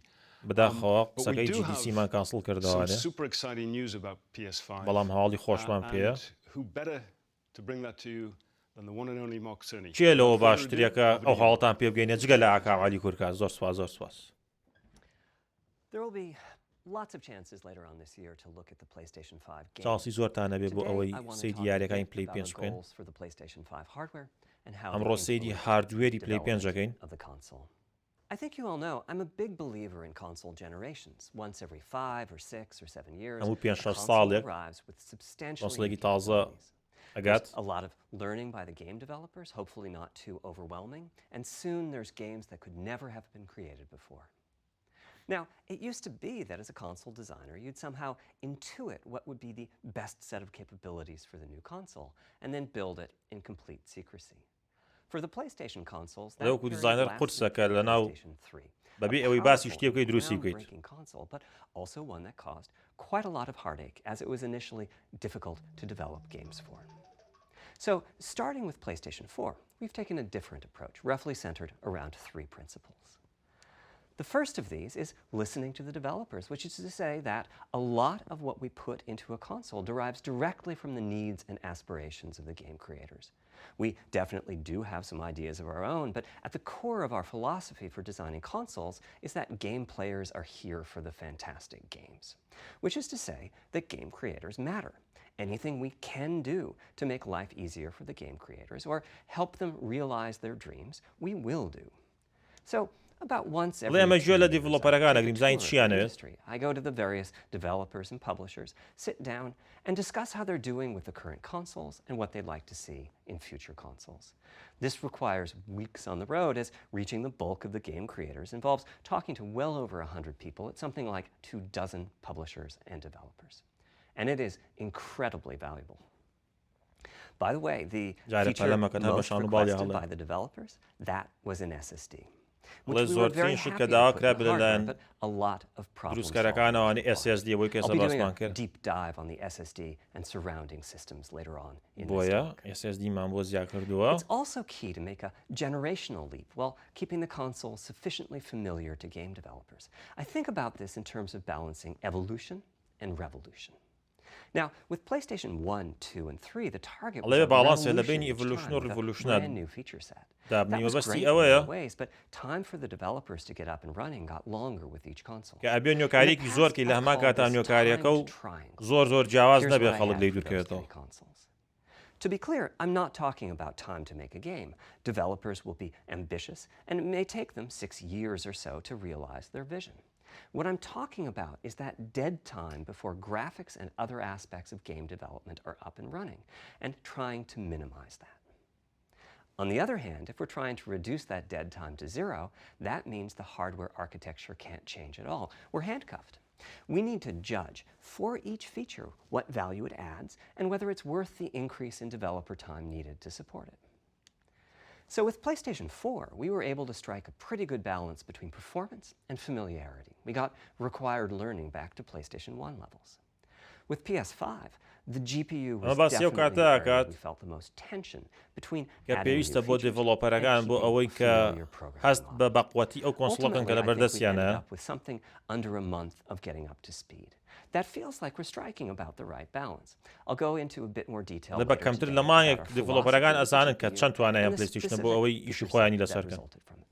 بەداخەوە قسەکەی GDC-مان کانسڵ کردەوە Super exciting news about PS5. بەڵام هەواڵی خۆشمان پێیە Who better to bring that to you than the one and only Mark Cerny. کێ لەوە باشترێکە ئەو هەواڵتان پێ بگەینێ جگە لە ئاکاوالی کورکاست زۆر سوپاس زۆر سوپاس There will be lots of chances later on this year to look at the PlayStation 5 game. چانسی زۆرتانە بێ بۆ ئەوەی سەیری یاریەکانی پلەی 5 بکەین ئەمڕۆ سەیری هاردوێری پلەی 5 دەکەین I think you all know I'm a big believer in console generations. Once every 5 or 6 or 7 years, a console arrives with substantially There's a lot of learning by the game developers, hopefully not too overwhelming, and soon there's games that could never have been created before. Now, it used to be that as a console designer, you'd somehow intuit what would be the best set of capabilities for the new console, and then build it in complete secrecy. For the PlayStation consoles, that period lasted for PlayStation 3. A powerful, groundbreaking console, but also one that caused quite a lot of heartache, as it was initially difficult to develop games for. So, starting with PlayStation 4, we've taken a different approach, roughly centered around 3 principles. The first of these is listening to the developers, which is to say that a lot of what we put into a console derives directly from the needs and aspirations of the game creators. We definitely do have some ideas of our own, but at the core of our philosophy for designing consoles is that game players are here for the fantastic games, which is to say that game creators matter. Anything we can do to make life easier for the game creators or help them realize their dreams, we will do. So, About once بڵێ every ئەمە گوێ لە few years, I دیڤلۆپەرەکانە take a گریم زانین tour of چیان the ئەوێت industry. I go to the various developers and publishers, sit down, and discuss how they're doing with the current consoles and what they'd like to see in future consoles. This requires weeks on the road, as reaching the bulk of the game creators involves talking to well over 100 people at something like 24 publishers and developers. And it is incredibly valuable. By the way, the feature most requested by the developers, that was an SSD. Which we were very happy to put in the hardware, but a lot of problems solved. I'll be doing a deep dive on the SSD and surrounding systems later on in this talk. It's also key to make a generational leap while keeping the console sufficiently familiar to game developers. I think about this in terms of balancing evolution and revolution. Now, with PlayStation 1, 2, and 3, the target was a revolution each time with a brand new feature set. That was great in many ways, but time for the developers to get up and running got longer with each console. ئەبێ نوێکاریەکی زۆر کە لە هەمان کاتا نوێکاریەکە و زۆر جیاواز نەبێ خەڵک لێی دوورکەوێتەوە. To be clear, I'm not talking about time to make a game. Developers will be ambitious, and it may take them 6 years or so to realize their vision. What I'm talking about is that dead time before graphics and other aspects of game development are up and running, and trying to minimize that. On the other hand, if we're trying to reduce that dead time to 0, that means the hardware architecture can't change at all. We're handcuffed. We need to judge for each feature what value it adds and whether it's worth the increase in developer time needed to support it. So with PlayStation 4, we were able to strike a pretty good balance between performance and familiarity. We got required learning back to PlayStation 1 levels. With PS5, the GPU was definitely the area we felt the most tension between adding new features and keeping familiar programming logic. Ultimately, I think we ended up with something under a month of getting up to speed. That feels like we're striking about the right balance. I'll go into a bit more detail later today about our philosophy resulted from it.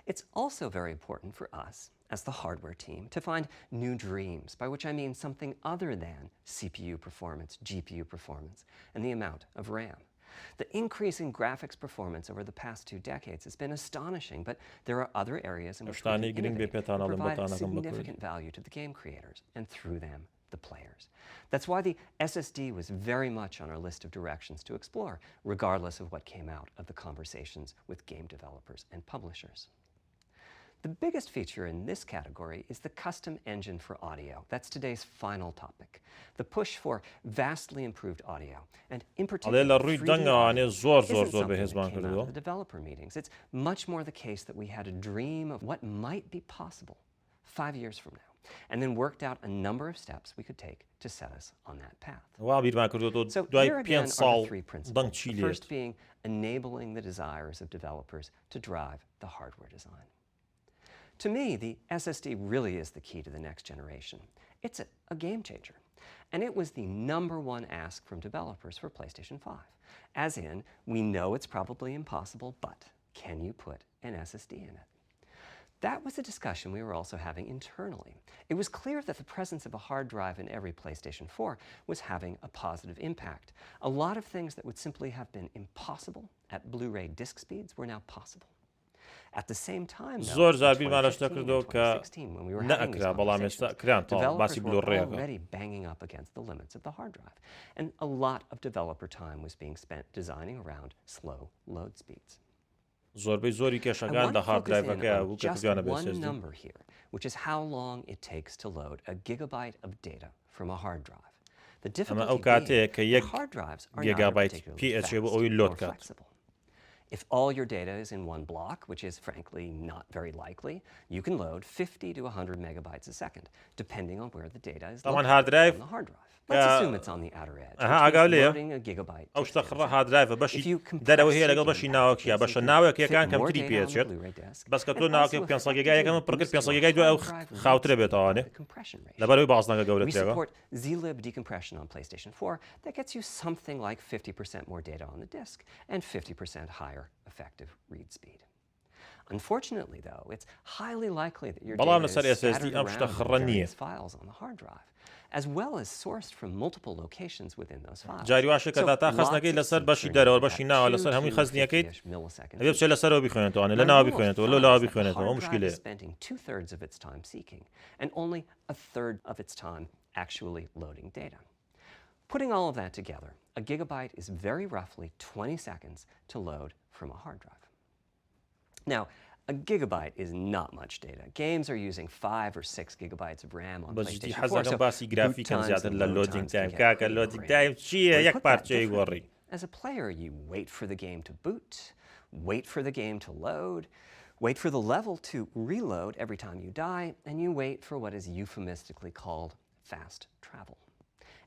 It's also very important for us as the hardware team to find new dreams, by which I mean something other than CPU performance, GPU performance, and the amount of RAM. The increase in graphics performance over the past 2 decades has been astonishing, but there are other areas in which we can innovate and provide significant value to the game creators, and through them, the players. That's why the SSD was very much on our list of directions to explore, regardless of what came out of the conversations with game developers and publishers. The biggest feature in this category is the custom engine for audio. That's today's final topic. The push for vastly improved audio, and in particular, 3D audio isn't something that came out of the developer meetings. It's much more the case that we had a dream of what might be possible 5 years from now, and then worked out a number of steps we could take to set us on that path. So here again are the 3 principles. The first being enabling the desires of developers to drive the hardware design. To me, the SSD really is the key to the next generation. It's a game changer. And it was the #1 ask from developers for PlayStation 5. As in, we know it's probably impossible, but can you put an SSD in it? That was a discussion we were also having internally. It was clear that the presence of a hard drive in every PlayStation 4 was having a positive impact. A lot of things that would simply have been impossible at Blu-ray disc speeds were now possible. At the same time, though, in 2016, when we were having these conversations, developers were already banging up against the limits of the hard drive, and a lot of developer time was being spent designing around slow load speeds. I want to focus in on just one number here, which is how long it takes to load a gigabyte of data from a hard drive. The difficulty being that hard drives are not particularly fast or flexible. If all your data is in one block, which is frankly not very likely, you can load 50 to 100 megabytes a second, depending on where the data is located on the hard drive. Let's assume it's on the outer edge, which means loading a gigabyte takes 10 seconds. If you compress it to the fit more data on the Blu-ray disc, and also effectively the compression ratio. We support zlib decompression on PlayStation 4 that gets you something like 50% more data on the disc and 50% higher effective read speed. Unfortunately, though, it's highly likely that your بەڵام data لەسەر is SSD scattered ئەم شتە around خڕە in نییە. various files on the hard drive, as well as sourced from multiple locations within those files. جاری واشە کە تا خەزنەکەی لەسەر بەشی دەرەوە بەشی ناوە لەسەر هەمووی خەزنیەکەیت ئەبێ بچێت لەسەرەوە بیخوێنێتەوە لە ناوە بیخوێنێتەوە لە لاوە بیخوێنێتەوە مشکلێ. Spending 2/3 of its time seeking and only 1/3 of its time actually loading data. Putting all of that together, a gigabyte is very roughly 20 seconds to load from a hard drive. Now, a gigabyte is not much data. Games are using 5 or 6 gigabytes of RAM on بەجددی PlayStation 4, حەزەکەم so باسی گرافیکەن boot times زیاتر and لە load لۆدینگ times تایم can get کاکە pretty لۆدینگ crazy. تایم چییە But یەک put that پارچەی differently, گۆڕی. As a player, you wait for the game to boot, wait for the game to load, wait for the level to reload every time you die, and you wait for what is euphemistically called fast travel.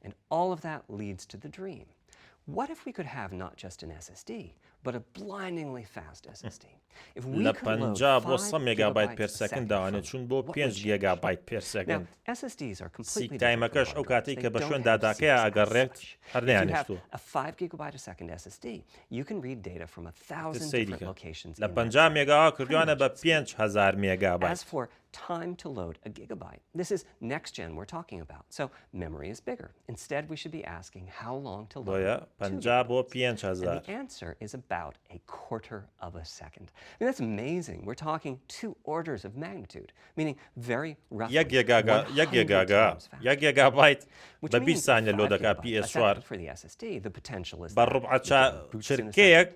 And all of that leads to the dream. What if we could have not just an SSD, but a blindingly fast SSD? If we لە could load 50 بۆ 5 100 مێگابایت gigabytes پێر a سەکند second داوانێت from چون it, بۆ what 5 would گیگابایت پێر Now, سەکند. SSDs are completely سیک different تایمەکەش from ئەو hard کاتێک drives. کە They بە don't شوێن have داداکەیە seeks as ئەگەڕێت such. هەر If you have نەیانێشتووە. a 5 gigabyte a second SSD, you can read data from 1,000 سەیری different کە locations لە in that 50 second. مێگاوە کردوانە بە Pretty much 5000 مێگابایت. As for time to load a gigabyte, this is next gen we're talking about, so memory is bigger. Instead, we should be asking how long to load بۆیە 2 50 بۆ gigabytes. 5000. And the answer is about a quarter of a second. I mean, that's amazing. We're talking 2 orders of magnitude, meaning very roughly 100 times faster. 1 گیگابایت Which بە means 20 that ثانیە 5 لۆدەکە gigabyte a PS4 second for the SSD, the potential is بە that ڕوبعە you can boot soon as چرکەیەک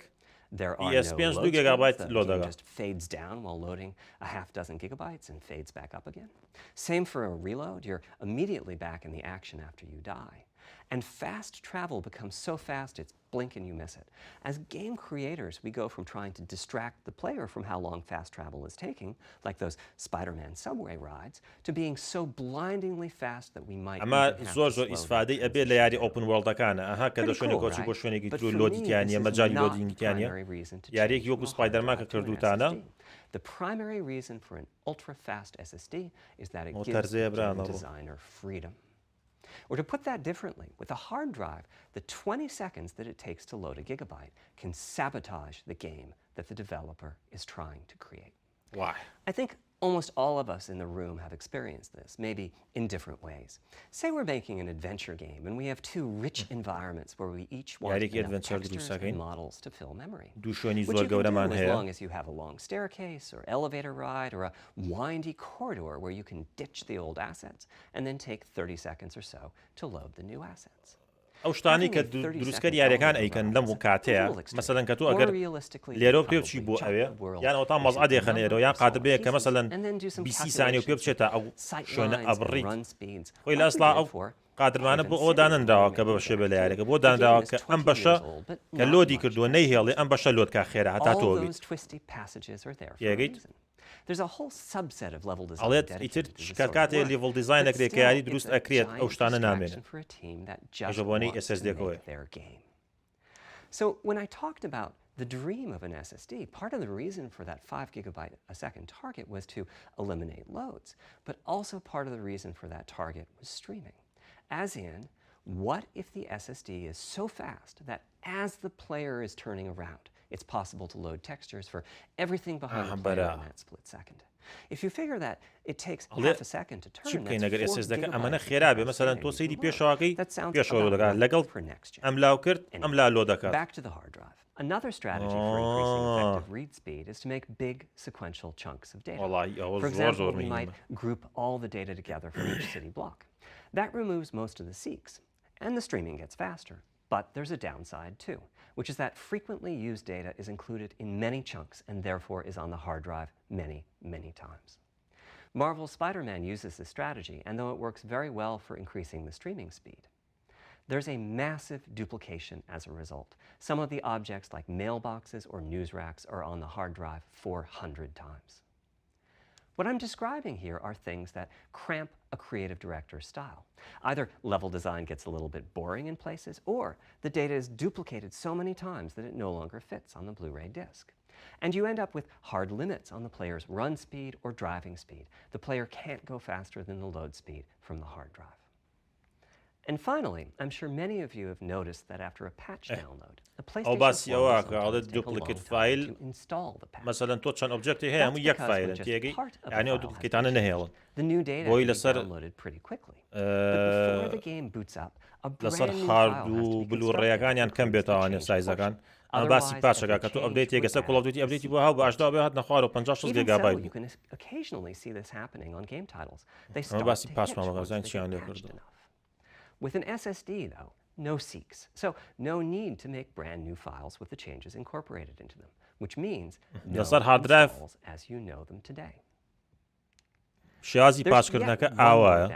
There are PS5 no 2 load gigabyte speeds. The load game aga. just fades down while loading a half dozen gigabytes and fades back up again. Same for a reload. You're immediately back in the action after you die. And fast travel becomes so fast it's blink and you miss it. As game creators, we go from trying to distract the player from how long fast travel is taking, like those Spider-Man subway rides, to being so blindingly fast that we might ئەمە even have زۆر to زۆر slow ئیسفادەی down ئەبێ لە یاری ئۆپن وۆڵدەکانە ئەها کە Pretty لە شوێنی cool, کۆچی بۆ right? شوێنێکی But تر for لۆدیکیانە me, this is مەجای not لۆدینگیانە primary reason to یاریەکی change وەکو from a hard سپایدەرمان کە drive to an کردوتانە SSD. The primary reason for an ultra-fast SSD is that it Oh, gives the tarzaya game brana, bro. designer freedom. Or to put that differently, with a hard drive, the 20 seconds that it takes to load a gigabyte can sabotage the game that the developer is trying to create. Why? I think almost all of us in the room have experienced this, maybe in different ways. Say we're making an adventure game and we have 2 rich environments where we each want Yariki enough adventure textures dروسەکەین. and models to fill memory. دووشۆنی Which زۆر you can گەورەمان do as هەیە. long as you have a long staircase or elevator ride or a windy corridor where you can ditch the old assets and then take 30 seconds or so to load the new assets. ئەو شتانی کە دروستکەر یاریەکان ئەیکەن لەم کاتەیە مەسەلەن کە تۆ ئەگەر لێرە پێ بچی بۆ ئەوێ یان ئەوتا مەزعە دێخەنێرەوە یان قادر بەیە کە مەسەلەن 20 ثانیە پێ بچێتە ئەو شوێنە ئەبڕیت خۆی لە ئەسڵا ئەو قادرمانە بۆ ئەوە دانراوە کە بە بەشێ بە لە یاریەکە بۆ دانراوە کە ئەم بەشە کە لۆدی کردووە نەیهێڵێ ئەم بەشە لۆدکە خێرا هەتا All تۆبیت those twisty passages are there for a یەگەیت reason. There's a whole subset of level design ئەڵێت ئیتر dedicated to this کە sort of کاتێ work, لیڤڵ but دیزاینەکرێ کە یاری still, دروست it's a ئەکرێت ئەو giant شتانە نامێنێ distraction for a team that just ژەبۆنەی wants to SSD کۆیە. make their game. So when I talked about the dream of an SSD, part of the reason for that 5 gigabyte a second target was to eliminate loads, but also part of the reason for that target was streaming. As in, what if the SSD is so fast that as the player is turning around, it's possible to load textures for everything behind the player in that split second? If you figure that it takes half a second to turn, چی بکەین that's ئەگەر 4 SSD-ەکە gigabytes ئەمەنە of خێرا بێ capacity مەسەلەن that تۆ you سەیری can load. پێشەواکەی That sounds پێشەوە about دەکات right لەگەڵ for next gen. ئەم لاو کرد ئەم لا لۆ دەکات. Back to the hard drive. Another strategy for increasing effective read speed is to make big sequential chunks of data. وەڵی ئەوە For زۆر example, زۆر we might مهمە. group all the data together from each city block. That removes most of the seeks, and the streaming gets faster. But there's a downside too, which is that frequently used data is included in many chunks and therefore is on the hard drive many, many times. Marvel's Spider-Man uses this strategy, and though it works very well for increasing the streaming speed, there's a massive duplication as a result. Some of the objects like mailboxes or news racks are on the hard drive 400 times. What I'm describing here are things that cramp a creative director's style. Either level design gets a little bit boring in places, or the data is duplicated so many times that it no longer fits on the Blu-ray disc. And you end up with hard limits on the player's run speed or driving speed. The player can't go faster than the load speed from the hard drive. And finally, I'm sure many of you have noticed that after a patch download, the أو PlayStation 4 باسی will ئەوە کە sometimes عادەت take a long duplicate time file to install the patch. مثلا تۆ چەند ئۆبجێکتی هەیە هەموو یەک فایلن تێگەی یعنی ئەو دوپلیکیتانە نەهێڵن The new data بۆی can be لەسەر downloaded pretty quickly. But before the game boots up, a لەسەر brand new هارد file has و to be constructed بلوڕێیەکانیان that کەم includes the بێتەوانێ changed سایزەکان portion. ئەم باسی Otherwise, پاشەکە کە every تۆ change ئەپدەیت would تێگەسە add کۆڵ ئەف دیوتی a ئەپدەیتی بۆ هاو بە 80 بێ هات نەخوارەوە 56 Even گیگا so, بایت you بوو can occasionally see this happening on game titles. They ئەمە start باسی to hitch پاشماوە once گەزان they چیان get لێ patched کردووە enough. With an SSD, though, no seeks. So no need to make brand new files with the changes incorporated into them, which means no لەسەر hard drive installs as you know them today. شێوازی پاشکردنەکە ئاوایە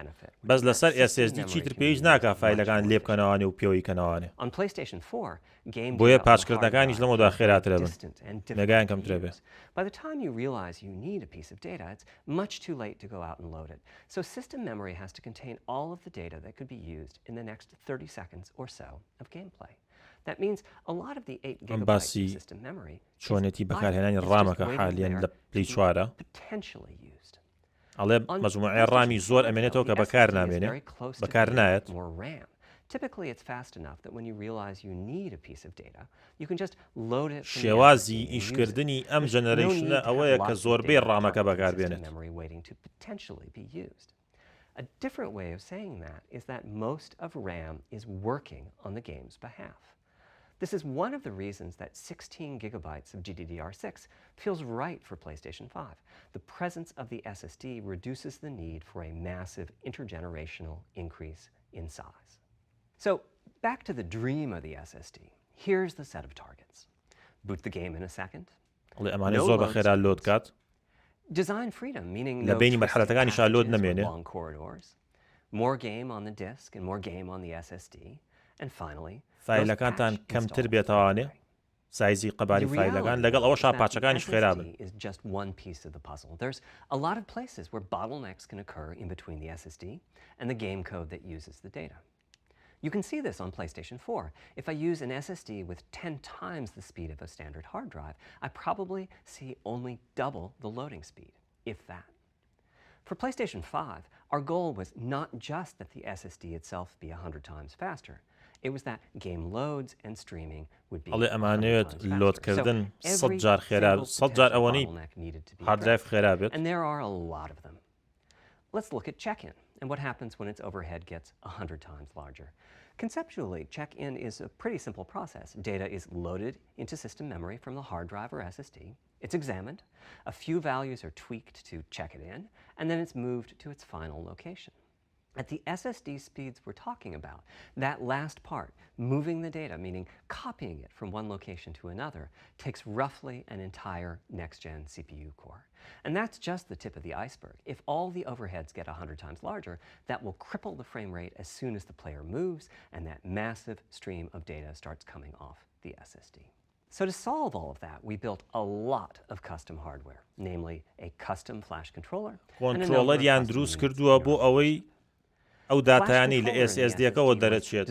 بەس لەسەر SSD چیتر پێویست ناکە فایلەکان لێ بکەنەوەوانێ و پێوەی کەنەوەوانێ On PlayStation 4, game بۆیە data on the hard پاشکردنەکانیش drive لەمەدا can be خێراترە بن distant and مێگایان difficult to کەمترە بێ use. By the time you realize you need a piece of data, it's much too late to go out and load it. So system memory has to contain all of the data that could be used in the next 30 seconds or so of gameplay. That means a lot of the 8 gigabytes of system memory چۆنێتی بەکارهێنانی ڕامەکە حالیان لە پلەی 4 potentially used. ئەڵێ مەجموعەی ڕامی زۆر ئەمێنێتەوە کە بەکار نامێنێ بەکار نایەت Typically, it's fast enough that when you realize you need a piece of data, you can just load it from the شێوازی SSD and use it. ئیشکردنی ئەم There's no جەنەرەیشنە need to ئەوەیە have کە lots of زۆربەی data ڕامەکە targeted بەکاربێنێت system memory waiting to potentially be used. A different way of saying that is that most of RAM is working on the game's behalf. This is one of the reasons that 16 gigabytes of GDDR6 feels right for PlayStation 5. The presence of the SSD reduces the need for a massive intergenerational increase in size. So back to the dream of the SSD. Here's the set of targets. Boot the game in a second. ئەمانە زۆر بەخێرا لۆد کات Design freedom, meaning لە no بینی twisted مەرحەلەتەکانیشا لۆد packages or نەمێنێ long corridors. More game on the disk and more game on the SSD. And finally, فایلەکانتان کەمتر بێتەوانێ سایزی قەباری فایلەکان لەگەڵ ئەوە شاپاچەکانیش خێرابن is just one piece of the puzzle. There's a lot of places where bottlenecks can occur in between the SSD and the game code that uses the data. You can see this on PlayStation 4. If I use an SSD with 10 times the speed of a standard hard drive, I probably see only double the loading speed, if that. For PlayStation 5, our goal was not just that the SSD itself be 100 times faster. It was that game loads and streaming would be 100 times faster. So every single potential bottleneck needed to be addressed, and there are a lot of them. Let's look at check-in and what happens when its overhead gets 100 times larger. Conceptually, check-in is a pretty simple process. Data is loaded into system memory from the hard drive or SSD. It's examined, a few values are tweaked to check it in, and then it's moved to its final location. At the SSD speeds we're talking about, that last part, moving the data, meaning copying it from one location to another, takes roughly an entire next-gen CPU core. And that's just the tip of the iceberg. If all the overheads get 100 times larger, that will cripple the frame rate as soon as the player moves, and that massive stream of data starts coming off the SSD. So to solve all of that, we built a lot of custom hardware, namely a custom flash controller and a number of custom units. ئەو داتایانی لە SSD-ەکەەوە دەرەچێت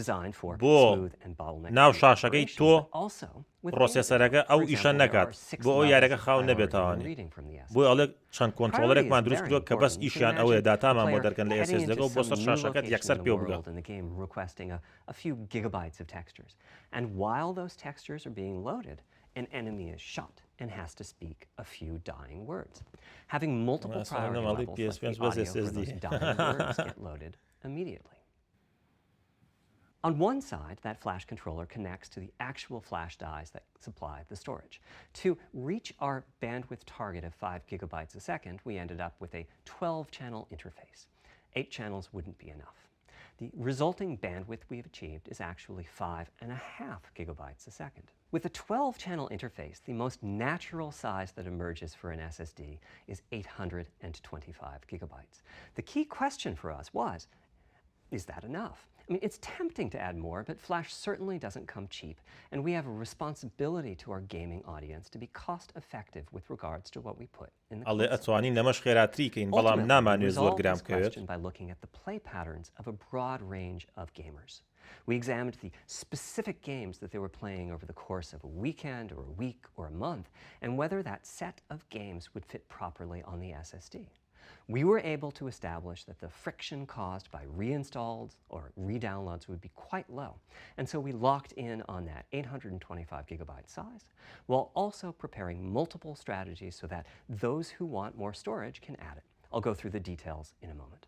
بۆ ناو شاشەکەی تۆ پرۆسێسەرەکە ئەو ئیشە نەکات بۆ ئەو یارەکە خاو نەبێتەوانێ بۆی ئەڵێ چەند کۆنترۆلەرێکمان دروست کردووە کە بەس ئیشیان ئەوەیە داتامان بۆ دەرکەن لە SSD-ەکە و بۆ سەر شاشەکەت یەکسەر پێ بگات. A few gigabytes of textures. And while those textures are being loaded, an enemy is shot and has to speak a few dying words. Having multiple priority levels like the audio for those dying words get loaded immediately. On one side, that flash controller connects to the actual flash dies that supply the storage. To reach our bandwidth target of 5 gigabytes a second, we ended up with a 12-channel interface. 8 channels wouldn't be enough. The resulting bandwidth we've achieved is actually 5.5 gigabytes a second. With a 12-channel interface, the most natural size that emerges for an SSD is 825 gigabytes. The key question for us was, is that enough? I mean, it's tempting to add more, but Flash certainly doesn't come cheap, and we have a responsibility to our gaming audience to be cost-effective with regards to what we put in the console. Ultimately, we resolved this question by looking at the play patterns of a broad range of gamers. We examined the specific games that they were playing over the course of a weekend or a week or a month, and whether that set of games would fit properly on the SSD. We were able to establish that the friction caused by reinstalls or re-downloads would be quite low, and so we locked in on that 825 gigabyte size, while also preparing multiple strategies so that those who want more storage can add it. I'll go through the details in a moment.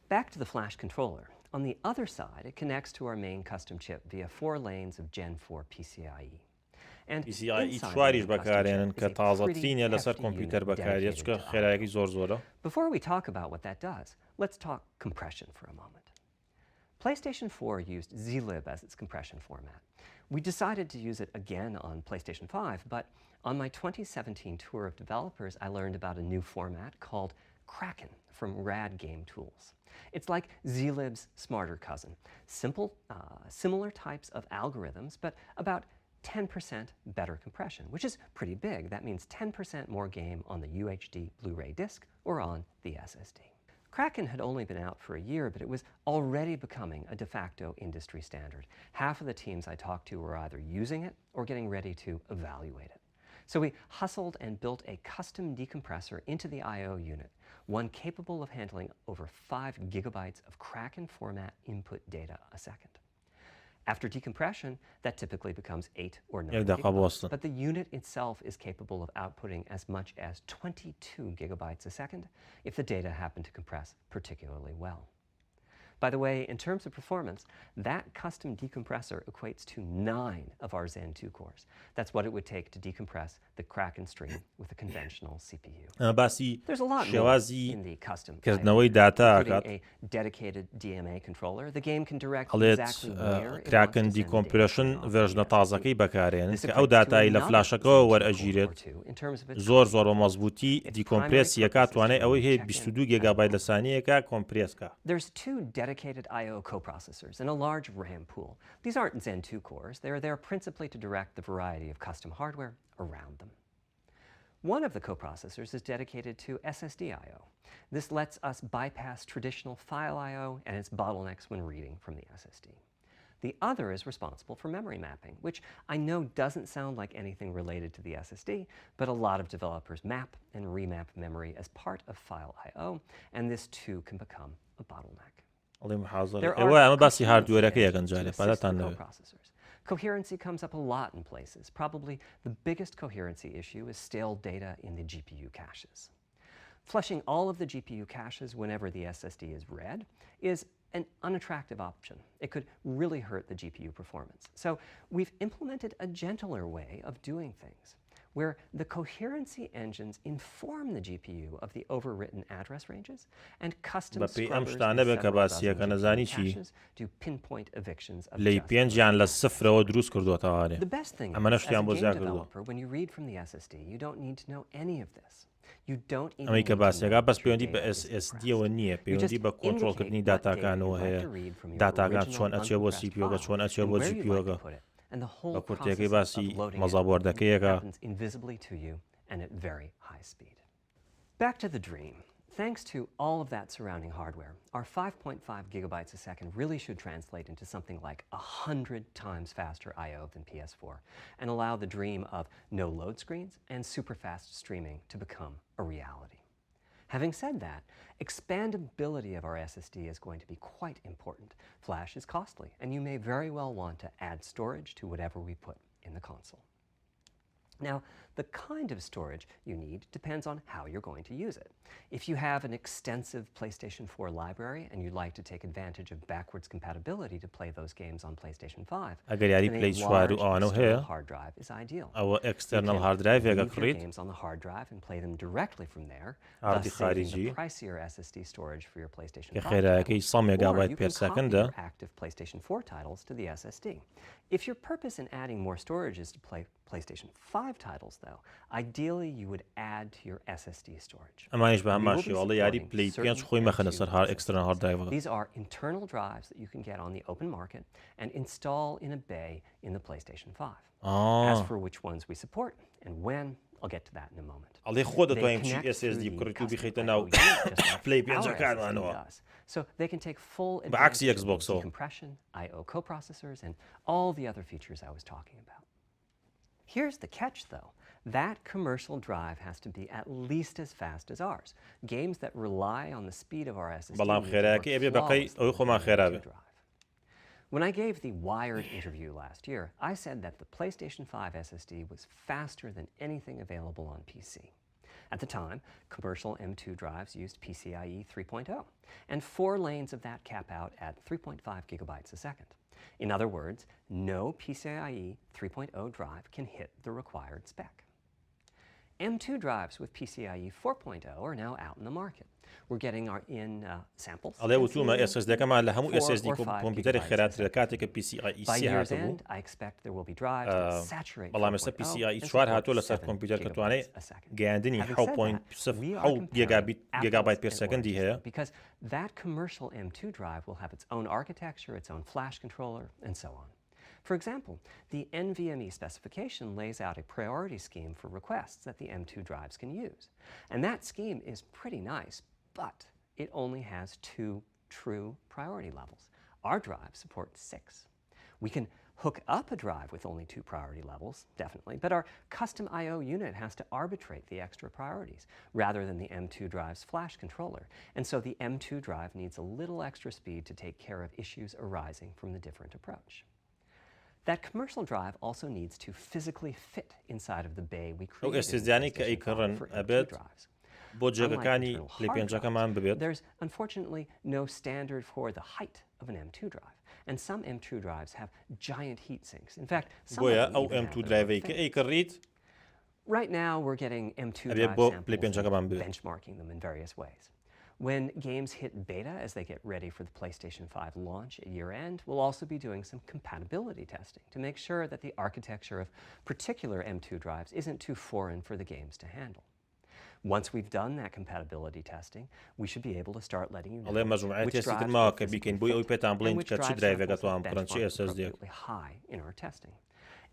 Back to the flash controller. On the other side, it connects to our main custom chip via 4 lanes of Gen 4 PCIe. And PCIe 4 بەکارێنن کە تازەترینە لەسەر کۆمپیوتەر بەکارێت چکە خێرایەکی زۆرە. Before we talk about what that does, let's talk compression for a moment. PlayStation 4 used zlib as its compression format. We decided to use it again on PlayStation 5, but on my 2017 tour of developers, I learned about a new format called Kraken from Rad Game Tools. It's like zlib's smarter cousin. Similar types of algorithms, but about 10% better compression, which is pretty big. That means 10% more game on the UHD Blu-ray disc or on the SSD. Kraken had only been out for a year, but it was already becoming a de facto industry standard. Half of the teams I talked to were either using it or getting ready to evaluate it. So we hustled and built a custom decompressor into the I/O unit, one capable of handling over 5 gigabytes of Kraken format input data a second. After decompression, that typically becomes 8 or 9 gigabytes, but the unit itself is capable of outputting as much as 22 gigabytes a second if the data happen to compress particularly well. By the way, in terms of performance, that custom decompressor equates to 9 of our Zen 2 cores. That's what it would take to decompress the Kraken stream with a conventional CPU. There's a lot more in the custom including a dedicated DMA controller. The game can direct exactly where it wants to send decompression version تازەکەی بەکارێنن کە ئەو داتایی لە فلاشەکەەوە وەرئەگیرێت زۆر بە مەزبوطی دیکۆمپرسیەکە توانای ئەوەی هەیە 22 گیگابایت لە سانیەکە کۆمپرسکە. There's 2 dedicated I/O coprocessors and a large RAM pool. These aren't Zen 2 cores. They're there principally to direct the variety of custom hardware around them. One of the coprocessors is dedicated to SSD I/O. This lets us bypass traditional file I/O and its bottlenecks when reading from the SSD. The other is responsible for memory mapping, which I know doesn't sound like anything related to the SSD, but a lot of developers map and remap memory as part of file I/O, and this too can become a bottleneck. There are coprocessors. Coherency comes up a lot in places. Probably the biggest coherency issue is stale data in the GPU caches. Flushing all of the GPU caches whenever the SSD is read is an unattractive option. It could really hurt the GPU performance. So we've implemented a gentler way of doing things, where the coherency engines inform the GPU of the overwritten address ranges, and custom scrubbers caches do pinpoint evictions of just the best thing is, as a game developer, when you read from the SSD, you don't need to know any of this. You don't even need to know بەس پەیوەندی بە SSDەوە نییە پەیوەندی بە کۆنتڕۆڵکردنی داتاکانەوە هەیە داتاکان چۆن ئەچێ بۆ CPU چۆن ئەچێ بۆ GPU and the whole بە process کورتەکەی باسی of loading it مەزابوەردەکەیەکە happens invisibly to you and at very high speed. Back to the dream. Thanks to all of that surrounding hardware, our 5.5 gigabytes a second really should translate into something like 100 times faster I/O than PS4 and allow the dream of no load screens and super fast streaming to become a reality. Having said that, expandability of our SSD is going to be quite important. Flash is costly, and you may very well want to add storage to whatever we put in the console. Now, the kind of storage you need depends on how you're going to use it. If you have an extensive PlayStation 4 library and you'd like to take advantage of backwards compatibility to play those games on PlayStation 5, then a large external hard drive is ideal. You can leave your games on the hard drive and play them directly from there, thus saving the pricier SSD storage for your PlayStation 5 titles. Or you can copy your active PlayStation 4 titles to the SSD. If your purpose in adding more storage is to play PlayStation 5 titles, though, ideally you would add to your SSD storage. These are internal drives that you can get on the open market and install in a bay in the PlayStation 5. As for which ones we support and when, I'll get to that in a moment. They connect through the custom I/O unit, just like our SSD does. So they can take full advantage of decompression, I/O coprocessors, and all the other features I was talking about. Here's the catch, though. that commercial drive has to be at least as fast as ours. Games that rely on the speed of our SSD بەڵام need to خێرایەکی work ئەبێ بەقەی flawlessly ئەوەی on خۆمان the خێرابێ. M2 drive. When I gave the Wired interview last year, I said that the PlayStation 5 SSD was faster than anything available on PC. At the time, commercial M2 drives used PCIe 3.0, and 4 lanes of that cap out at 3.5 gigabytes a second. In other words, no PCIe 3.0 drive can hit the required spec. M2 drives with PCIe 4.0 are now out in the market. We're getting our samples. ئەڵێ وتومە SSD-ەکەمان لە هەموو SSD کۆمپیوتەری خێراتر لە کاتێککە PCIe 3 هاتبوو. بەڵام ئێستا PCIe 4 هاتووە لەسەر کۆمپیوتەر کە توانێت گەیاندنی 7.0 گیگابایت پێر سەکەندی هەیە. Because that commercial M2 drive will have its own architecture, its own flash controller, and so on. For example, the NVMe specification lays out a priority scheme for requests that the M2 drives can use. And that scheme is pretty nice, but it only has 2 true priority levels. Our drive supports 6. We can hook up a drive with only 2 priority levels, definitely, but our custom I/O unit has to arbitrate the extra priorities rather than the M2 drive's flash controller. And so the M2 drive needs a little extra speed to take care of issues arising from the different approach. That commercial drive also needs to physically fit inside of the bay we created for M2 drives. There's unfortunately no standard for the height of an M2 drive, and some M2 drives have giant heat sinks. In fact, some of them even have their own fans. Right now, we're getting M2 drive samples and benchmarking them in various ways. When games hit beta as they get ready for the PlayStation 5 launch at year-end, we'll also be doing some compatibility testing to make sure that the architecture of particular M2 drives isn't too foreign for the games to handle. Once we've done that compatibility testing, we should be able to start letting you know which drives will physically fit and which drive samples will benchmark appropriately high in our testing.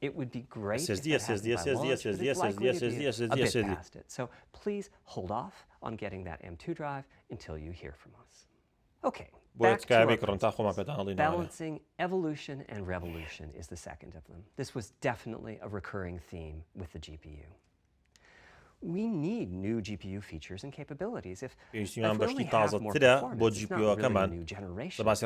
It would be great if that happened by launch, but it's likely to be a bit past it. So please hold off on getting that M2 drive until you hear from us. Okay, back to our principles. Balancing evolution and revolution is the second of them. This was definitely a recurring theme with the GPU. We need new GPU features and capabilities. If we only have more performance, it's not really a new generation. Of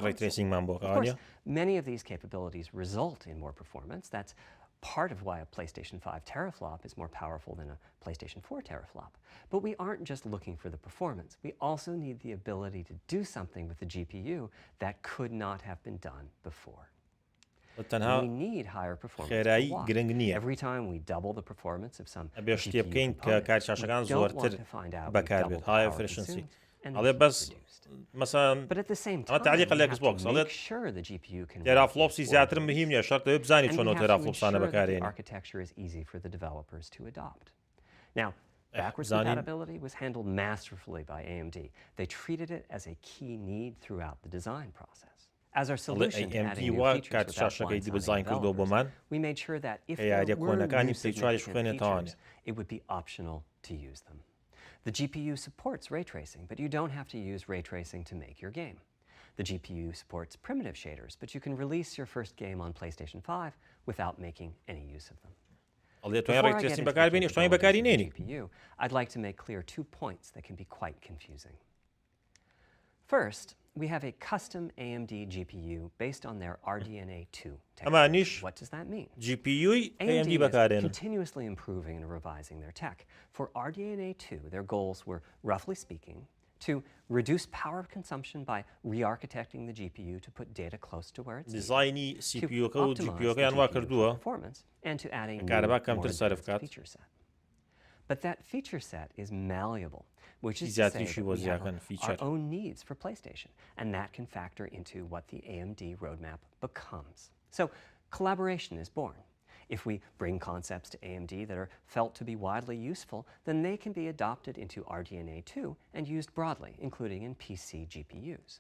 course, many of these capabilities result in more performance. That's part of why a PlayStation 5 teraflop is more powerful than a PlayStation 4 teraflop. But we aren't just looking for the performance. We also need the ability to do something with the GPU that could not have been done before. We need higher performance per watt. Every time we double the performance of some GPU component, we don't want to find out we've doubled the power consumed and reduced. But at the same time, we have to make sure the GPU can work and we have to ensure that the architecture is easy for the developers to adopt. Now, backwards compatibility was handled masterfully by AMD. They treated it as a key need throughout the design process. As our solution to adding new features without blindsiding developers, we made sure that if there were new significant features, it would be optional to use them. The GPU supports ray tracing, but you don't have to use ray tracing to make your game. The GPU supports primitive shaders, but you can release your first game on PlayStation 5 without making any use of them. Before I get into the capabilities of the GPU, I'd like to make clear 2 points that can be quite confusing. First, we have a custom AMD GPU based on their RDNA 2 technology. What does that mean? AMD is continuously improving and revising their tech. For RDNA 2, their goals were, roughly speaking, to reduce power consumption by re-architecting the GPU to put data close to where it's needed, to optimize the GPU performance, and to add a more advanced feature set. But that feature set is malleable, which is to say that we have our own needs for PlayStation, and that can factor into what the AMD roadmap becomes. So collaboration is born. If we bring concepts to AMD that are felt to be widely useful, then they can be adopted into RDNA 2 and used broadly, including in PC GPUs.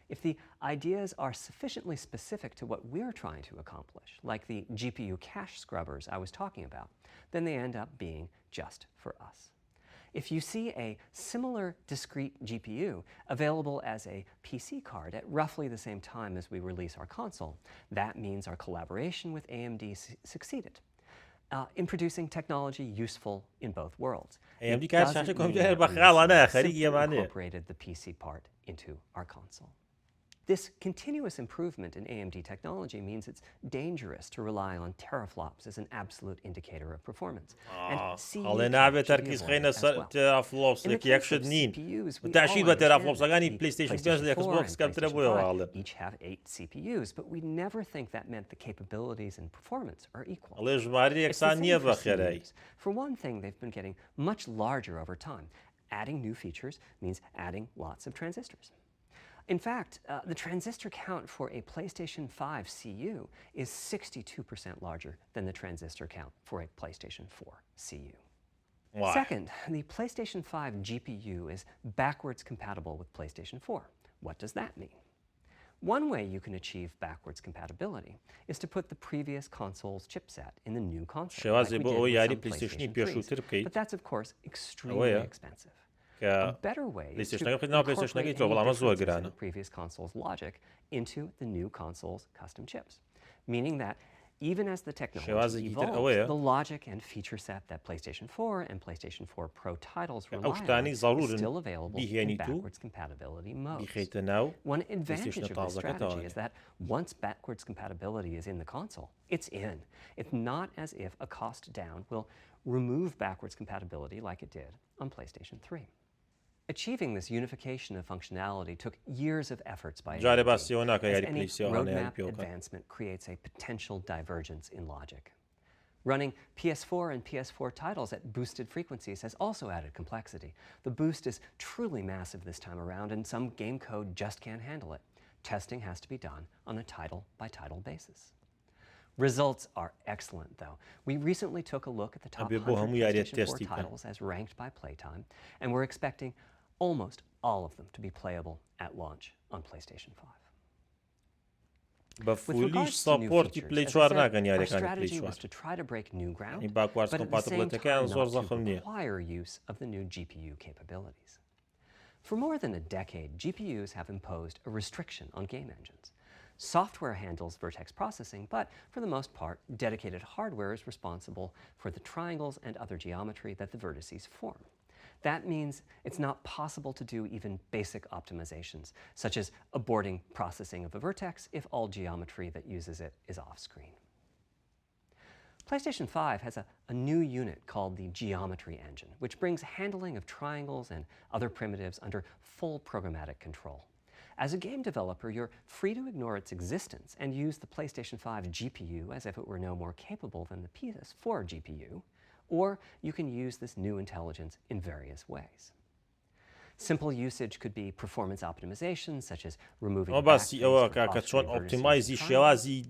If the ideas are sufficiently specific to what we're trying to accomplish, like the GPU cache scrubbers I was talking about, then they end up being just for us. If you see a similar discrete GPU available as a PC card at roughly the same time as we release our console, that means our collaboration with AMD succeeded. in producing technology useful in both worlds. AMD It کار doesn't شاشه mean کامپیوتر that با we خیالانه simply خریگی معنی. incorporated the PC part into our console. This continuous improvement in AMD technology means it's dangerous to rely on teraflops as an absolute indicator of performance. And CPU حاڵێ count نابێت should be تەرکیز avoided خەینە as well. تێرافلۆپس In the یەک case شت of نین CPUs, we all تاشید بە understand تێرافلۆپسەکانی that the پلیستیشن 5 PlayStation لە 4 Xbox and کەمترە PlayStation بۆیە 5 واڵێ. each have 8 CPUs, but we never think that meant the capabilities and performance are equal. ئەڵێ ژماری It's the یەکسان same نییە for بە خێرایی. CPUs. For one thing, they've been getting much larger over time. Adding new features means adding lots of transistors. In fact, the transistor count for a PlayStation 5 CU is 62% larger than the transistor count for a PlayStation 4 CU. Why? Second, the PlayStation 5 GPU is backwards compatible with PlayStation 4. What does that mean? One way you can achieve backwards compatibility is to put the previous console's chipset in the new console, like شێوازێ we بۆ did ئەوەی with یاری some پلیستیشنی PlayStation پێشووتر 3s. بکەیت. But that's, of course, extremely ئەوەیە expensive. کە A better way is to پلیستیشنەکە ناو پلیستیشنەکەی incorporate تۆ any بەڵامە زۆر differences in گرانە. the previous console's logic into the new console's custom chips, meaning that even as the technology شێوازێکی تر evolves, ئەوەیە the logic and feature set that PlayStation 4 and PlayStation 4 Pro titles rely ئەو on شتانی is زەڕورن still available in بیهێنیت و backwards compatibility modes. بیخەیتە ناو One advantage PlayStation of this تازەکە strategy is تاوانێ. that once backwards compatibility is in the console, it's in. It's not as if a cost down will remove backwards compatibility like it did on PlayStation 3. Achieving this unification of functionality took years of efforts by جارێ AMD, باسیەوە ناکە as یاری any پلیستیەوە یاری roadmap پێوەکە. advancement creates a potential divergence in logic. Running PS4 and PS4 titles at boosted frequencies has also added complexity. The boost is truly massive this time around, and some game code just can't handle it. Testing has to be done on a title-by-title basis. Results are excellent, though. We recently took a look at the top 100 PlayStation 4 titles as ranked by playtime, and we're expecting almost all of them to be playable at launch on PlayStation 5. بە فولیش ساپۆرتی پلی 4 ناکەن Our یاریەکانی پلی strategy 4. was to try to break new ground, این باکوارد but at the same کۆمپاتبڵەتەکەیان time زۆر not to زەخم نییە. require use of the new GPU capabilities. For more than a decade, GPUs have imposed a restriction on game engines. Software handles vertex processing, but for the most part, dedicated hardware is responsible for the triangles and other geometry that the vertices form. That means it's not possible to do even basic optimizations, such as aborting processing of a vertex if all geometry that uses it is off-screen. PlayStation 5 has a new unit called the Geometry Engine, which brings handling of triangles and other primitives under full programmatic control. As a game developer, you're free to ignore its existence and use the PlayStation 5 GPU as if it were no more capable than the PS4 GPU, or you can use this new intelligence in various ways. Simple usage could be performance optimization, such as removing باسی ئەوە backlinks کاکە for چۆن off-screen ئۆپتیمایزی vertices. شێوازی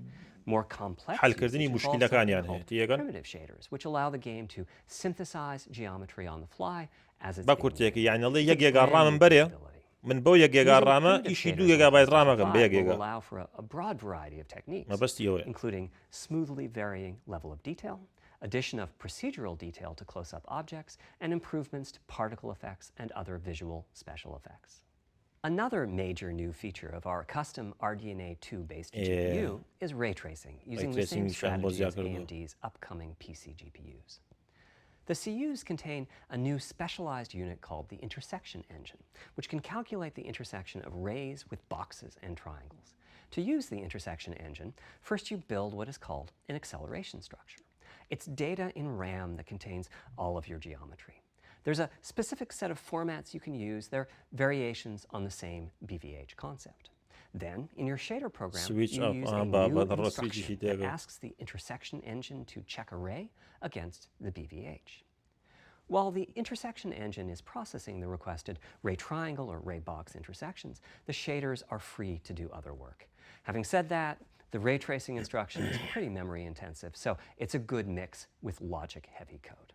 More complex حلکردنی usage involves مشکلەکانیان something هەیە. called تێگەن؟ primitive shaders, which allow the game to synthesize geometry on the fly as it's بە being کورتێکی made. یانەڵێ It's a 1 گیگا brand ڕامم new بەرێ capability. من بۆ 1 گیگا Using ڕامە primitive ئیشی 2 shaders on گیگابایت PlayStation ڕامەکەم بە 1 5 will گیگا. allow for a broad variety of techniques, مەبەستی ئەوەیە. including smoothly varying level of detail, addition of procedural detail to close-up objects, and improvements to particle effects and other visual special effects. Another major new feature of our custom RDNA 2-based GPU is ray tracing, using the same strategy as AMD's upcoming PC GPUs. The CUs contain a new specialized unit called the intersection engine, which can calculate the intersection of rays with boxes and triangles. To use the intersection engine, first you build what is called an acceleration structure. It's data in RAM that contains all of your geometry. There's a specific set of formats you can use. They're variations on the same BVH concept. Then, in your shader program, you use a new instruction that asks the intersection engine to check a ray against the BVH. While the intersection engine is processing the requested ray triangle or ray box intersections, the shaders are free to do other work. Having said that, the ray tracing instruction is pretty memory intensive, so it's a good mix with logic-heavy code.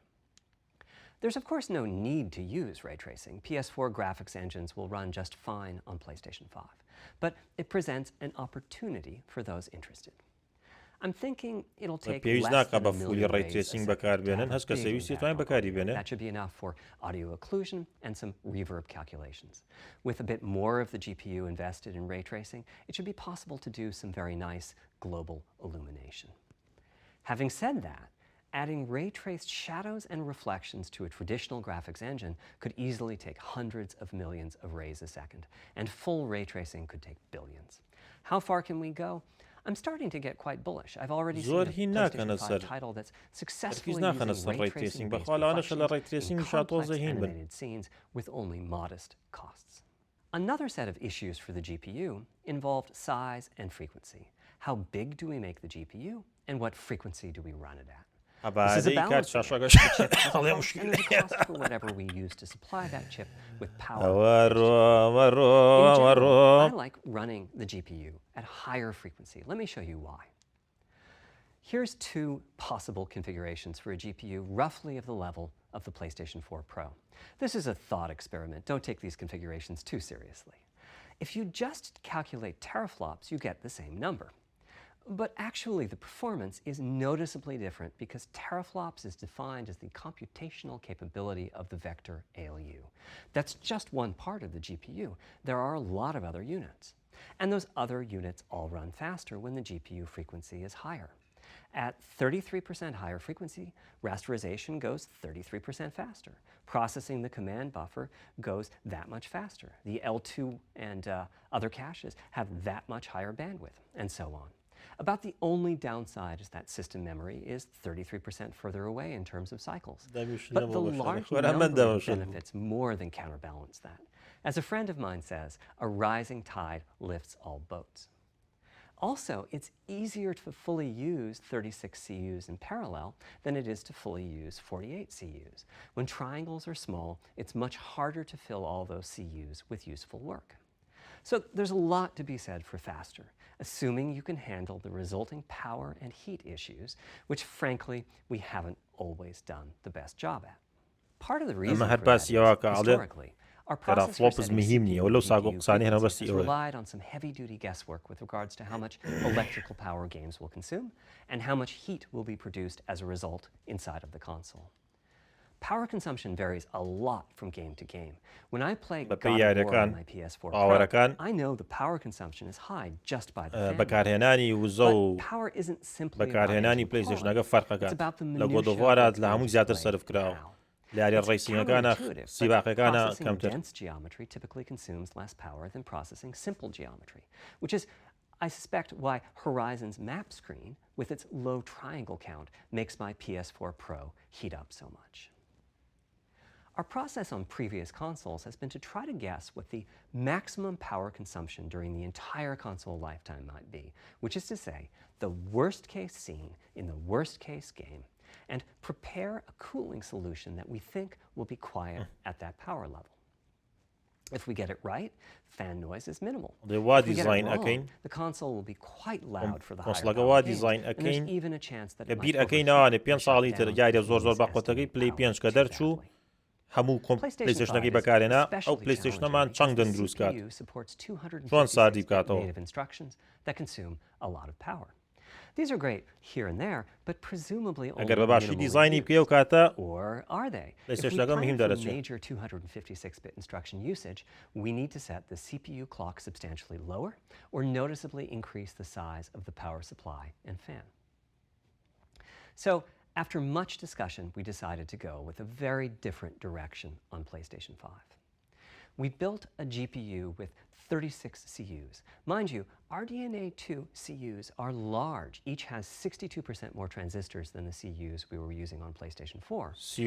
There's of course no need to use ray tracing. PS4 graphics engines will run just fine on PlayStation 5, but it presents an opportunity for those interested. I'm thinking it'll take less than a million rays a second to have a big impact on audio. That should be enough for audio occlusion and some reverb calculations. With a bit more of the GPU invested in ray tracing, it should be possible to do some very nice global illumination. Having said that, adding ray-traced shadows and reflections to a traditional graphics engine could easily take hundreds of millions of rays a second, and full ray tracing could take billions. How far can we go? I'm starting to get quite bullish. I've already seen a PlayStation 5 title that's successfully using ray tracing-based reflections in complex animated scenes with only modest costs. Another set of issues for the GPU involved size and frequency. How big do we make the GPU, and what frequency do we run it at? This is a balance act. The chip has a cost, and there's a cost for whatever we use to supply that chip with power. In general, I like running the GPU at higher frequency. Let me show you why. Here's two possible configurations for a GPU roughly of the level of the PlayStation 4 Pro. This is a thought experiment. Don't take these configurations too seriously. If you just calculate teraflops, you get the same number. But actually, the performance is noticeably different because teraflops is defined as the computational capability of the vector ALU. That's just one part of the GPU. There are a lot of other units. And those other units all run faster when the GPU frequency is higher. At 33% higher frequency, rasterization goes 33% faster. Processing the command buffer goes that much faster. The L2 and other caches have that much higher bandwidth, and so on. About the only downside is that system memory is 33% further away in terms of cycles. But the large number of benefits more than counterbalance that. As a friend of mine says, a rising tide lifts all boats. Also, it's easier to fully use 36 CUs in parallel than it is to fully use 48 CUs. When triangles are small, it's much harder to fill all those CUs with useful work. So there's a lot to be said for faster, assuming you can handle the resulting power and heat issues, which frankly, we haven't always done the best job at. Part of the reason for that is, historically, our processor setting CPUs relied on some heavy-duty guesswork with regards to how much electrical power games will consume and how much heat will be produced as a result inside of the console. Power consumption varies a lot from game to game. When I play God of War on my PS4 Pro, I know the power consumption is high just by the fan. But power isn't simply about engine quality. It's about the minutiae of how. It's counterintuitive, but processing dense geometry typically consumes less power than processing simple geometry, which is, I suspect, why Horizon's map screen, with its low triangle count, makes my PS4 Pro heat up so much. Our process on previous consoles has been to try to guess what the maximum power consumption during the entire console lifetime might be, which is to say, the worst-case scene in the worst-case game, and prepare a cooling solution that we think will be quiet at that power level. If we get it right, fan noise is minimal. If we get it wrong, the console will be quite loud for the higher power games, and there's even a chance that it might overheat and shut down. هەموو پلیستیشنەکەی بەکارهێنا ئەو پلیستیشنەمان چەند دەنگ دروست کات چۆن ساردی بکاتەوە. ئەگەر بەباشی دیزاینی بکەی و کاتە پلیستیشنەکە مهم دەرەچێت. We need to set the CPU clock substantially lower or noticeably increase the size of the power supply and fan. So, after much discussion, we decided to go with a very different direction on PlayStation 5. We built a GPU with 36 CUs. Mind you, RDNA 2 CUs are large. Each has 62% more transistors than the CUs we were using on PlayStation 4. So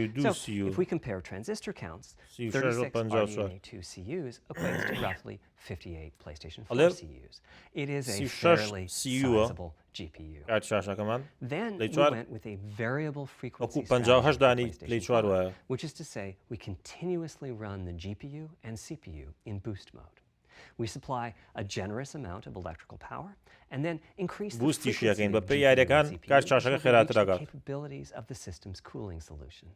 if we compare transistor counts, 36 RDNA 2 CUs equates to roughly 58 PlayStation 4 CUs. It is a fairly sizable GPU. Then we went with a variable frequency strategy, which is to say we continuously run the GPU and CPU in boost mode. We supply a generous amount of electrical power and then increase the frequency of the GPU and CPU to reach the capabilities of the system's cooling solution.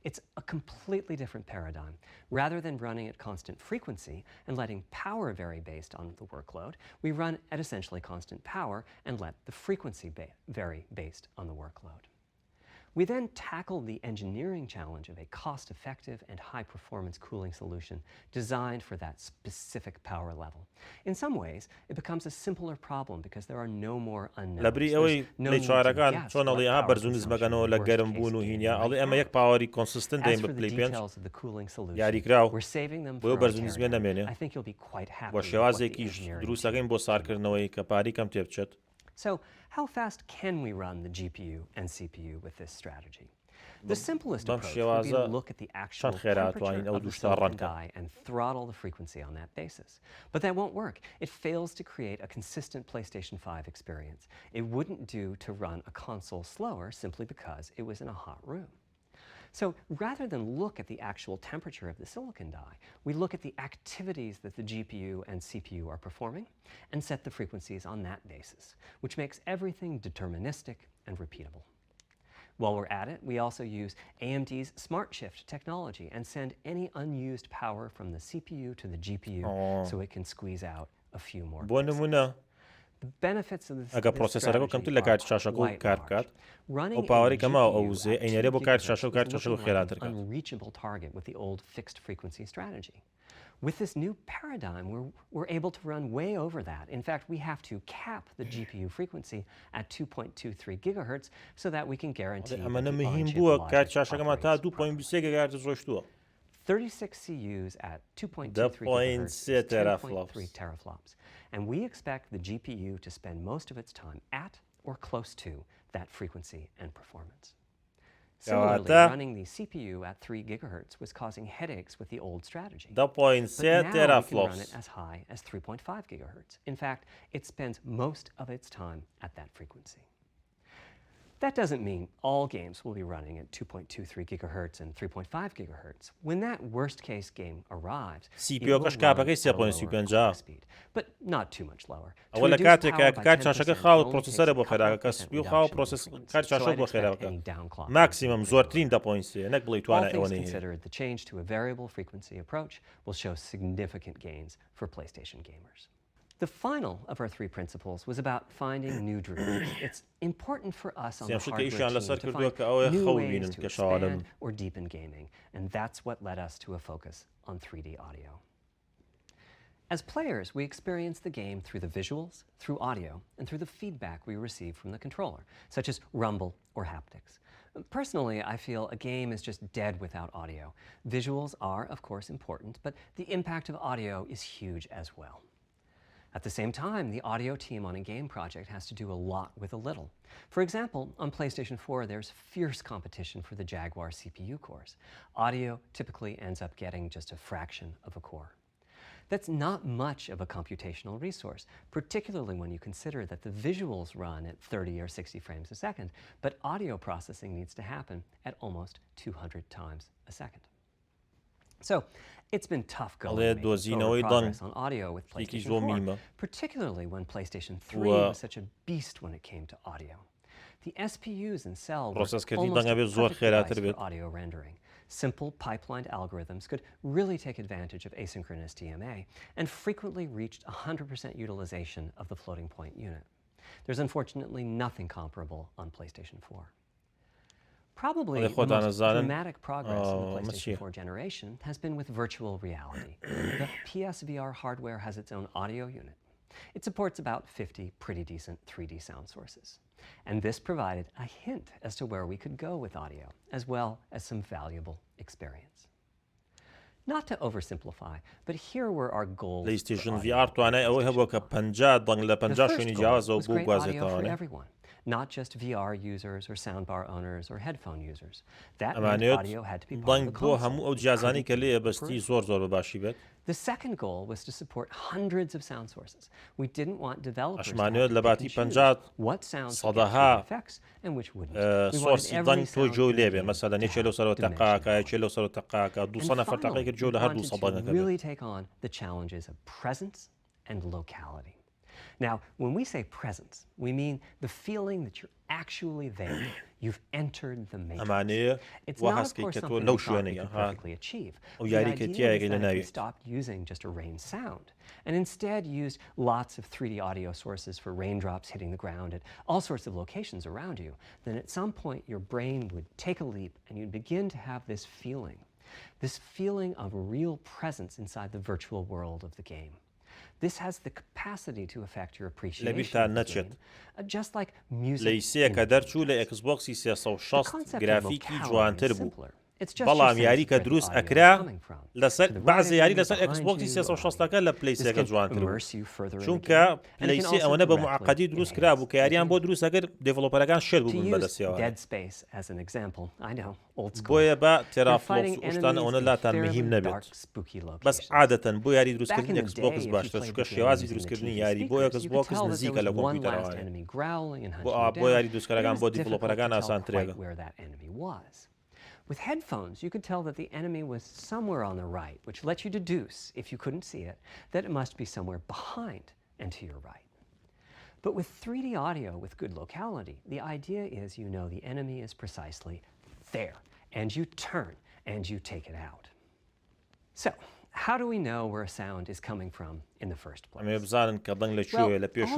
It's a completely different paradigm. Rather than running at constant frequency and letting power vary based on the workload, we run at essentially constant power and let the frequency vary based on the workload. We then tackled the engineering challenge of a cost-effective and high-performance cooling solution designed for that specific power level. In some ways, it becomes a simpler problem because there are no more unknowns. لەبری ئەوەی لە چارەکان چۆن ئەڵێ ئا بەرزونزمەکەنەوە لە گەرم بوون و هینیا ئەڵێ ئەمە یەک پاوەری کۆنسیستنت دەین بە پلی پێنج یاریکراو بۆ بەرزونزمێ نەمێنێ بۆ شێوازێکیش دروستەکەین بۆ سارکردنەوەی کە پاری کەم تێبچێت. So, how fast can we run the GPU and CPU with this strategy? The simplest approach would be to look at the actual temperature of the silicon die and throttle the frequency on that basis. But that won't work. It fails to create a consistent PlayStation 5 experience. It wouldn't do to run a console slower simply because it was in a hot room. So rather than look at the actual temperature of the silicon die, we look at the activities that the GPU and CPU are performing and set the frequencies on that basis, which makes everything deterministic and repeatable. While we're at it, we also use AMD's Smart Shift technology and send any unused power from the CPU to the GPU so it can squeeze out a few more pixels. ئەگە پرۆسەسەرەکە کەمتر لە کارت چاشەکە و کار بکات ئەو پاوەری کەماوە ئەو وزێ ئەینەرێ بۆ کارت چاشە و کارت چاشە و خێراتر کات. With this new paradigm, we're able to run way over that. In fact, we have to cap the GPU frequency at 2.23 gigahertz so that we can guarantee ئەمەنە مهم بووە کارت چاشەکەمان تا 2.23 گیگاهرتز ڕۆیشتووە. 36 CUs at 2.23 gigahertz, 10.3 teraflops. And we expect the GPU to spend most of its time at or close to that frequency and performance. Similarly, running the CPU at 3 gigahertz was causing headaches with the old strategy. But now we can run it as high as 3.5 gigahertz. In fact, it spends most of its time at that frequency. That doesn't mean all games will be running at 2.23 gigahertz and 3.5 gigahertz. When that worst-case game arrives, it will run at a lower speed, but not too much lower. To reduce power by 10% maximum زۆرترین 10.3 نەک بڵێ توانە All things considered, the change to a variable frequency approach will show significant gains for PlayStation gamers. The final of our three principles was about finding new dreams. It's important for us on the hardware team to find new ways to expand or deepen gaming, and that's what led us to a focus on 3D audio. As players, we experience the game through the visuals, through audio, and through the feedback we receive from the controller, such as rumble or haptics. Personally, I feel a game is just dead without audio. Visuals are, of course, important, but the impact of audio is huge as well. At the same time, the audio team on a game project has to do a lot with a little. For example, on PlayStation 4, there's fierce competition for the Jaguar CPU cores. Audio typically ends up getting just a fraction of a core. That's not much of a computational resource, particularly when you consider that the visuals run at 30 or 60 frames a second, but audio processing needs to happen at almost 200 times a second. So, it's been tough going making progress on audio with PlayStation 4, particularly when PlayStation 3 was such a beast when it came to audio. The SPUs and cells were almost perfectly for audio rendering. Simple pipelined algorithms could really take advantage of asynchronous DMA and frequently reached 100% utilization of the floating point unit. There's unfortunately nothing comparable on PlayStation 4. Probably the most dramatic progress in the PlayStation 4 generation has been with virtual reality. The PSVR hardware has its own audio unit. It supports about 50 pretty decent 3D sound sources. And this provided a hint as to where we could go with audio, as well as some valuable experience. Not to oversimplify, but here were our goals PlayStation VR توانای ئەوەی هەبووە کە 50 دڵنگ لە 50 شوێنی جیاوازەوە بوو گوازێتەوە. Not just VR users or soundbar owners or headphone users. That meant audio had to be part of the console. The second goal was to support hundreds of sound sources. We didn't want developers to have to pick and choose what sounds would get through effects and which wouldn't. We wanted every sound to really take on the challenges of presence and locality. Now, when we say presence, we mean the feeling that you're actually there. You've entered the matrix. It's not, of course, something we thought we could perfectly achieve. The idea is that we stopped using just a rain sound and instead used lots of 3D audio sources for raindrops hitting the ground at all sorts of locations around you. Then at some point, your brain would take a leap and you'd begin to have this feeling of real presence inside the virtual world of the game. This has the capacity to affect your appreciation of the game, just like music. بەڵام یاری کە دروست ئەکرا لەسەر بەعزێ یاری لەسەر ئەکسبۆکسی 360ەکە لە پلەیسێکە جوانتر بوو چونکە پلەیسی ئەوەنە بە معقەدی دروست کرا بوو کە یاریان بۆ دروست ئەگەر دێڤڵۆپەرەکان شێر بوون بەدەستیەوە بۆیە بە تێرافلۆپس ئوشتان ئەوەنە لاتان مهم نەبێت بەس عادەتەن بۆ یاری دروستکردنی ئەکسبۆکس باشتر چونکە شێوازی دروستکردنی یاری بۆ ئەکسبۆکس نزیکە لە کۆمپیوتەرەوە بۆ یاری دروستکەرەکان بۆ دیڤڵۆپەرەکان ئاسانترێگە. With headphones, you could tell that the enemy was somewhere on the right, which lets you deduce, if you couldn't see it, that it must be somewhere behind and to your right. But with 3D audio with good locality, the idea is you know the enemy is precisely there, and you turn and you take it out. So, how do we know where a sound is coming from in the first place? Well, all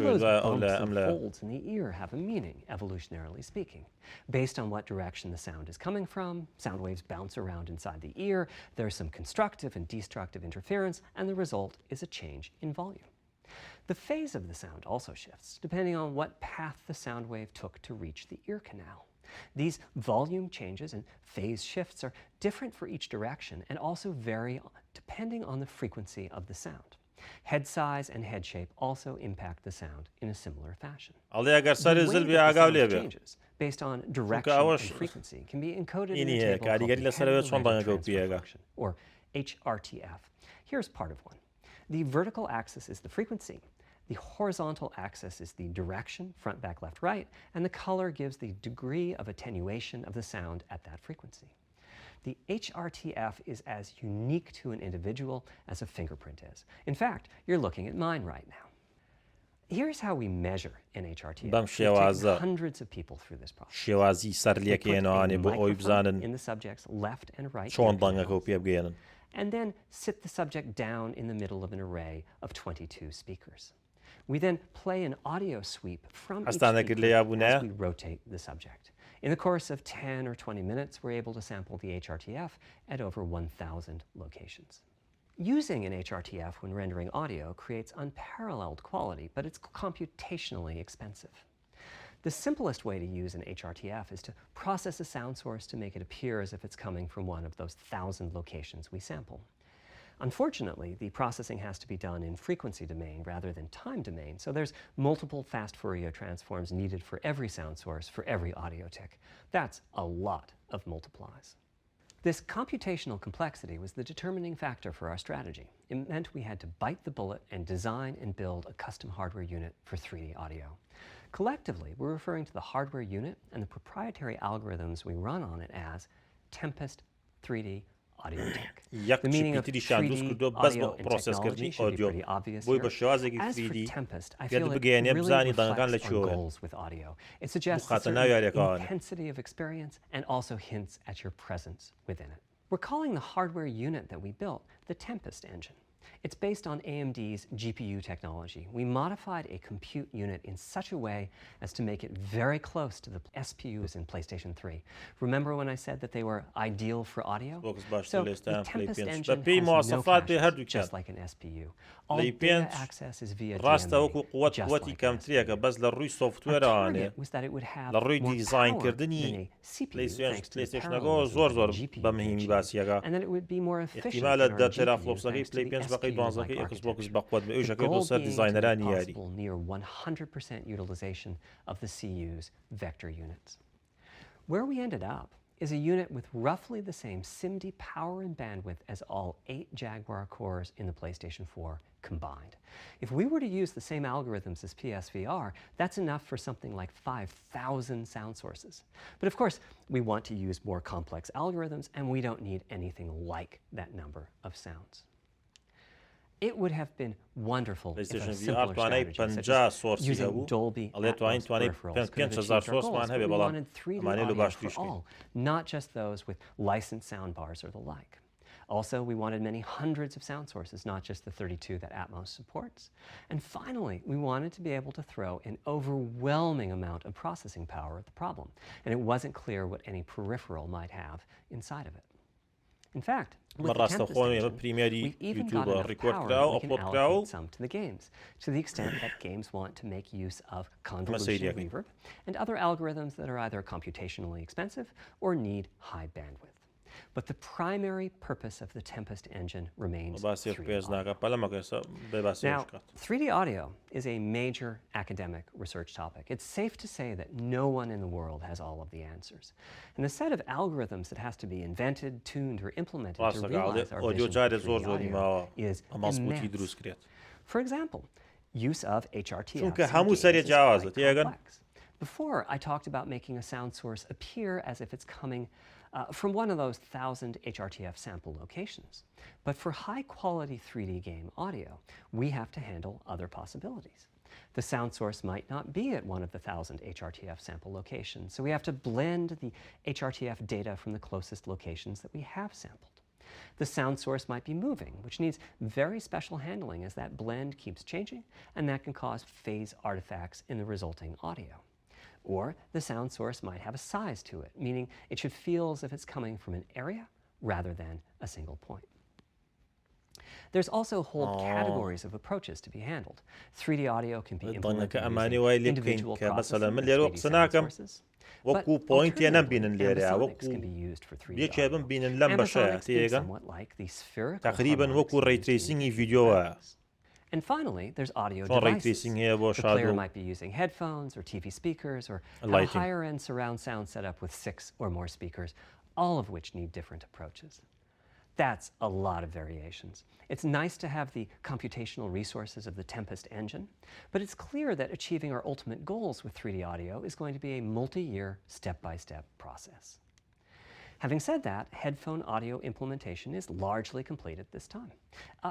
those bumps and folds in the ear have a meaning, evolutionarily speaking. Based on what direction the sound is coming from, sound waves bounce around inside the ear, there's some constructive and destructive interference, and the result is a change in volume. The phase of the sound also shifts, depending on what path the sound wave took to reach the ear canal. These volume changes and phase shifts are different for each direction and also vary depending on the frequency of the sound. Head size and head shape also impact the sound in a similar fashion. The way that the sound changes based on direction and frequency can be encoded in a table called the head-to-head transfer function, or HRTF. Here's part of one. The vertical axis is the frequency. The horizontal axis is the direction, front, back, left, right, and the color gives the degree of attenuation of the sound at that frequency. The HRTF is as unique to an individual as a fingerprint is. In fact, you're looking at mine right now. Here's how we measure an HRTF. We've taken hundreds of people through this process. We put a microphone in the subject's left and right ear and then sit the subject down in the middle of an array of 22 speakers. We then play an audio sweep from each speaker as we rotate the subject. In the course of 10 or 20 minutes, we're able to sample the HRTF at over 1,000 locations. Using an HRTF when rendering audio creates unparalleled quality, but it's computationally expensive. The simplest way to use an HRTF is to process a sound source to make it appear as if it's coming from one of those 1,000 locations we sample. Unfortunately, the processing has to be done in frequency domain rather than time domain, so there's multiple fast Fourier transforms needed for every sound source for every audio tick. That's a lot of multiplies. This computational complexity was the determining factor for our strategy. It meant we had to bite the bullet and design and build a custom hardware unit for 3D audio. Collectively, we're referring to the hardware unit and the proprietary algorithms we run on it as Tempest 3D audio tech. The meaning of 3D audio and technology should be pretty obvious here. As for Tempest, I feel it really reflects our goals with audio. It suggests a certain intensity of experience and also hints at your presence within it. We're calling the hardware unit that we built the Tempest engine. It's based on AMD's GPU technology. We modified a compute unit in such a way as to make it very close to the SPUs in PlayStation 3. Remember when I said that they were ideal for audio? So the Tempest engine has no caches, just like an SPU. All data access is via DMA, just like an SPU. Our target was that it would have more power than a CPU thanks to the parallelism of the GPU, and that it would be more efficient than our GPU thanks to the SPU. The goal being to make possible near 100% utilization of the CU's vector units. Where we ended up is a unit with roughly the same SIMD power and bandwidth as all 8 Jaguar cores in the PlayStation 4 combined. If we were to use the same algorithms as PSVR, that's enough for something like 5,000 sound sources. But of course, we want to use more complex algorithms, and we don't need anything like that number of sounds. It would have been wonderful if a PlayStation simpler VR توانای strategy such 50 as سۆرسی using هەبوو Dolby ئەڵێ توانین Atmos توانای peripherals could have 5000 achieved our سۆرسمان goals, هەبێ but we بەڵام wanted 3D ئەمانەی لە audio باش for تویشتین all, not just those with licensed soundbars or the like. Also, we wanted many hundreds of sound sources, not just the 32 that Atmos supports. And finally, we wanted to be able to throw an overwhelming amount of processing power at the problem, and it wasn't clear what any peripheral might have inside of it. In fact, with the Tempest engine, we've even got enough power that we can allocate some to the games, to the extent that games want to make use of convolution reverb and other algorithms that are either computationally expensive or need high bandwidth. But the primary purpose of the Tempest engine remains 3D audio. Now, 3D audio is a major academic research topic. It's safe to say that no one in the world has all of the answers. And the set of algorithms that has to be invented, tuned, or implemented to realize our vision for 3D audio is immense. For example, use of HRTF in games is quite complex. Before, I talked about making a sound source appear as if it's coming from one of those 1,000 HRTF sample locations. But for high-quality 3D game audio, we have to handle other possibilities. The sound source might not be at one of the 1,000 HRTF sample locations, so we have to blend the HRTF data from the closest locations that we have sampled. The sound source might be moving, which needs very special handling as that blend keeps changing, and that can cause phase artifacts in the resulting audio. Or the sound source might have a size to it, meaning it should feel as if it's coming from an area rather than a single point. There's also whole categories of approaches to be handled. 3D audio can be implemented using individual processing and 3D sound sources. But alternatively, can be used for 3D audio. Animatronics is somewhat like the spherical harmonics. And finally, there's audio devices. The player might be using headphones or TV speakers or have a higher-end surround sound setup with 6 or more speakers, all of which need different approaches. That's a lot of variations. It's nice to have the computational resources of the Tempest engine, but it's clear that achieving our ultimate goals with 3D audio is going to be a multi-year, step-by-step process. Having said that, headphone audio implementation is largely complete at this time.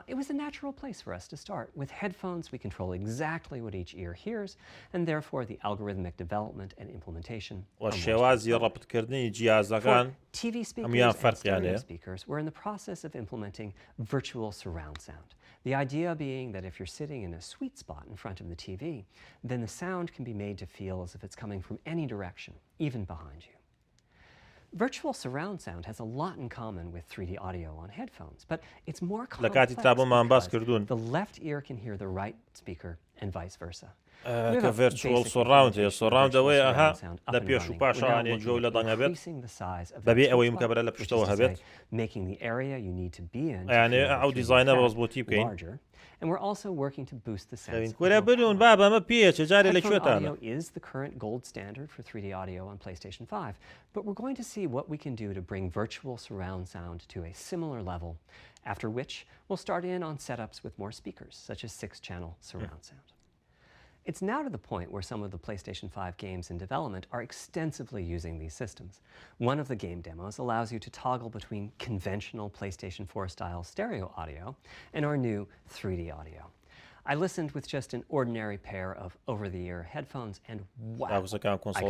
It was a natural place for us to start. With headphones, we control exactly what each ear hears, and therefore the algorithmic development and implementation are more straightforward. For TV speakers and stereo speakers, we're in the process of implementing virtual surround sound. The idea being that if you're sitting in a sweet spot in front of the TV, then the sound can be made to feel as if it's coming from any direction, even behind you. Virtual surround sound has a lot in common with 3D audio on headphones, but it's more complex because the left ear can hear the right speaker and vice versa. کە ڤێرچوەڵ سۆڕاوند هەیە سۆڕاوندەوەی ئەها لە پێش و پاشانێ جۆ لە دەنگە بێت بەبێ ئەوەی مکەبرە لە پشتەوە هەبێت یانێ ئەو دیزاینە ڕۆزبۆتی بکەین کورە بنون با بەمە پێیە چجارێ لەکوێتانە audio is the current gold standard for 3D audio on PlayStation 5, but we're going to see what we can do to bring virtual surround sound to a similar level, after which we'll start in on setups with more speakers, such as 6-channel surround sound. It's now to the point where some of the PlayStation 5 games in development are extensively using these systems. One of the game demos allows you to toggle between conventional PlayStation 4 style stereo audio and our new 3D audio. I listened with just an ordinary pair of over-the-ear headphones and wow, I could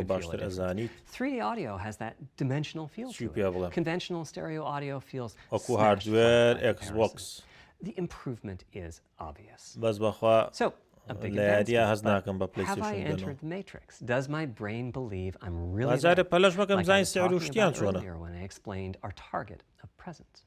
feel it. 3D audio has that dimensional feel to it. Conventional stereo audio feels hardware, Xbox. The improvement is obvious. So, a big advancement, but have I entered the matrix? Does my brain believe I'm really there, like I was talking about earlier when I explained our target of presence?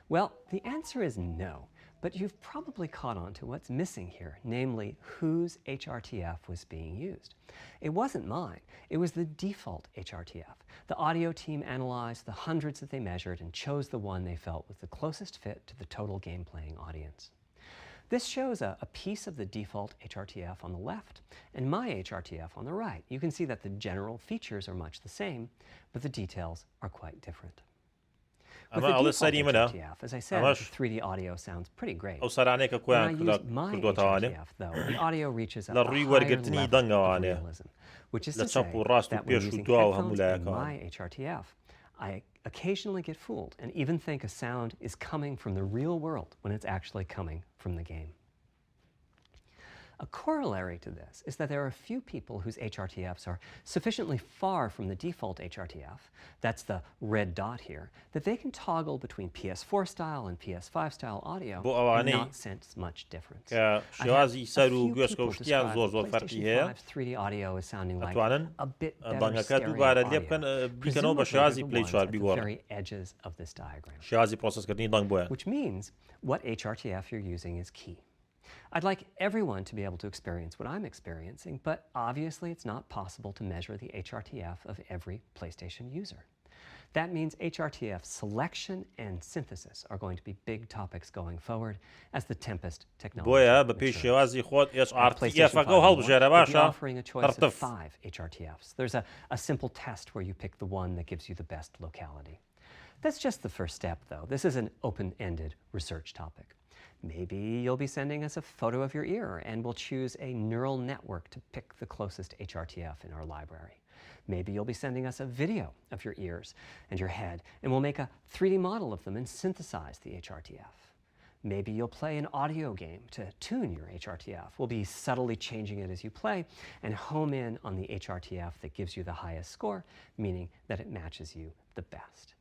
Well, the answer is no, but you've probably caught on to what's missing here, namely whose HRTF was being used. It wasn't mine, it was the default HRTF. The audio team analyzed the hundreds that they measured and chose the one they felt was the closest fit to the total game-playing audience. This shows a piece of the default HRTF on the left and my HRTF on the right. You can see that the general features are much the same, but the details are quite different. With the default HRTF, as I said, the 3D audio sounds pretty great. When I use my HRTF, though, the audio reaches a higher level of realism, which is to say that when using headphones in my HRTF, I occasionally get fooled and even think a sound is coming from the real world when it's actually coming from the game. A corollary to this is that there are a few people whose HRTFs are sufficiently far from the default HRTF, that's the red dot here, that they can toggle between PS4 style and PS5 style audio and not sense much difference. شێوازی سەر و گوێشکە و شتیان زۆر فەرقی هەیە. 3D audio is sounding like ئەتوانن a bit better بانگەکە دووبارە لێ بکەن بیکەنەوە بە شێوازی پلی 4 بیگۆڕن. شێوازی پرۆسەسکردنی دڵنگ بۆیان. Which means what HRTF you're using is key. I'd like everyone to be able to experience what I'm experiencing, but obviously it's not possible to measure the HRTF of every PlayStation user. That means HRTF selection and synthesis are going to be big topics going forward as the Tempest technology بۆیە بە پێی شێوازی خۆت HRTF-ەکە و هەڵبژێرە باشە offering a choice of 5 HRTFs. There's a simple test where you pick the one that gives you the best locality. That's just the first step, though. This is an open-ended research topic. Maybe you'll be sending us a photo of your ear and we'll choose a neural network to pick the closest HRTF in our library. Maybe you'll be sending us a video of your ears and your head and we'll make a 3D model of them and synthesize the HRTF. Maybe you'll play an audio game to tune your HRTF. We'll be subtly changing it as you play and home in on the HRTF that gives you the highest score, meaning that it matches you the best.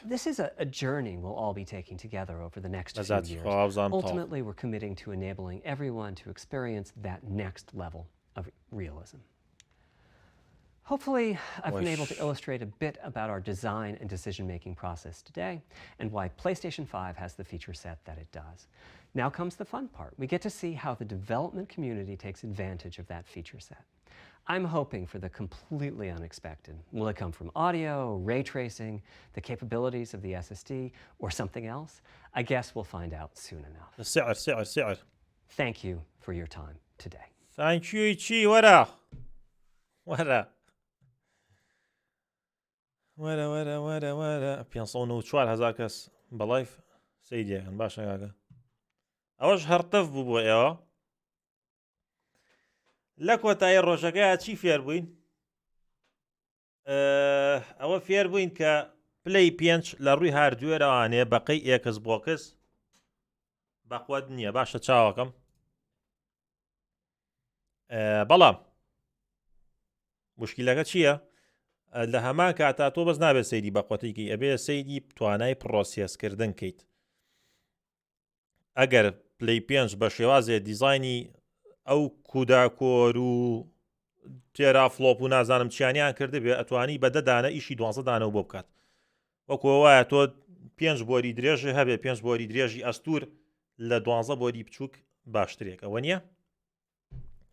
This is a journey we'll all be taking together over the next few years. Ultimately, we're committing to enabling everyone to experience that next level of realism. Hopefully, I've been able to illustrate a bit about our design and decision-making process today and why PlayStation 5 has the feature set that it does. Now comes the fun part. We get to see how the development community takes advantage of that feature set. I'm hoping for the completely unexpected. Will it come from audio, ray tracing, the capabilities of the SSD, or something else? I guess we'll find out soon enough. سعر. Thank you for your time today. Thank you, چی وەرە. وەرە 504,000 کەس بە لایف سەیدیەکەن باشە کاکە. ئەوەش هەرتەف بوو بۆ ئێوە. لە کۆتایی ڕۆژەکە چی فێر بووین؟ ئەوە فێر بووین کە پلەی 5 لە ڕووی هاردوێرەوانێ بەقەی ئێکس بۆکس بەخوات نییە باشە چاوەکەم. بەڵام مشکلەکە چییە؟ لە هەمان کاتا تۆ بەس نابێت سەیری بەقوتێکی ئەبێ سەیری توانای پرۆسیسکردن کەیت. ئەگەر پلەی 5 بە شێوازێ دیزاینی ئەو کوداکۆر و تێرا فلۆپ و نازانم چیانیان کرده بێ ئەتوانی بە دەدانە ئیشی 12 دانەوە بۆ بکات. وەکو وایە تۆ 5 بۆری درێژ هەبێ 5 بۆری درێژی ئەستور لە 12 بۆری بچووک باشترێک ئەوە نییە؟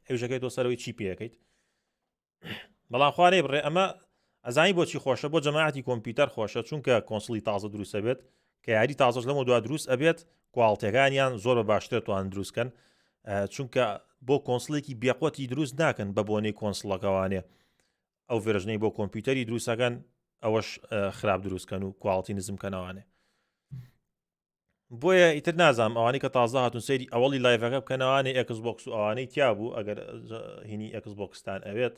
هێوژەکەی تۆ سەرەوەی چی پێەکەیت؟ بەڵام خوارێ بڕێ ئەمە ئەزانی بۆچی خۆشە بۆ جەماعەتی کۆمپیوتەر خۆشە چونکە کۆنسڵی تازە دروستە بێت کە یاری تازەش لەمە دوا دروست ئەبێت کواڵتەکانیان زۆر بە باشتر توان دروستکەن چونکە بۆ کۆنسڵێکی بێقوەتی دروست ناکەن بە بۆنەی کۆنسڵەکەوانێ ئەو ڤێرژنەی بۆ کۆمپیوتەری دروستەکەن ئەوەش خراپ دروستکەن و کواڵتی نزمکەنەوانێ. بۆیە ئیتر نازانم ئەوانەی کە تازە هاتون سەیری ئەوەڵی لایڤەکە بکەنەوانێ ئەکس بۆکس و ئەوانەی تیا بوو ئەگەر هینی ئەکس بۆکستان ئەوێت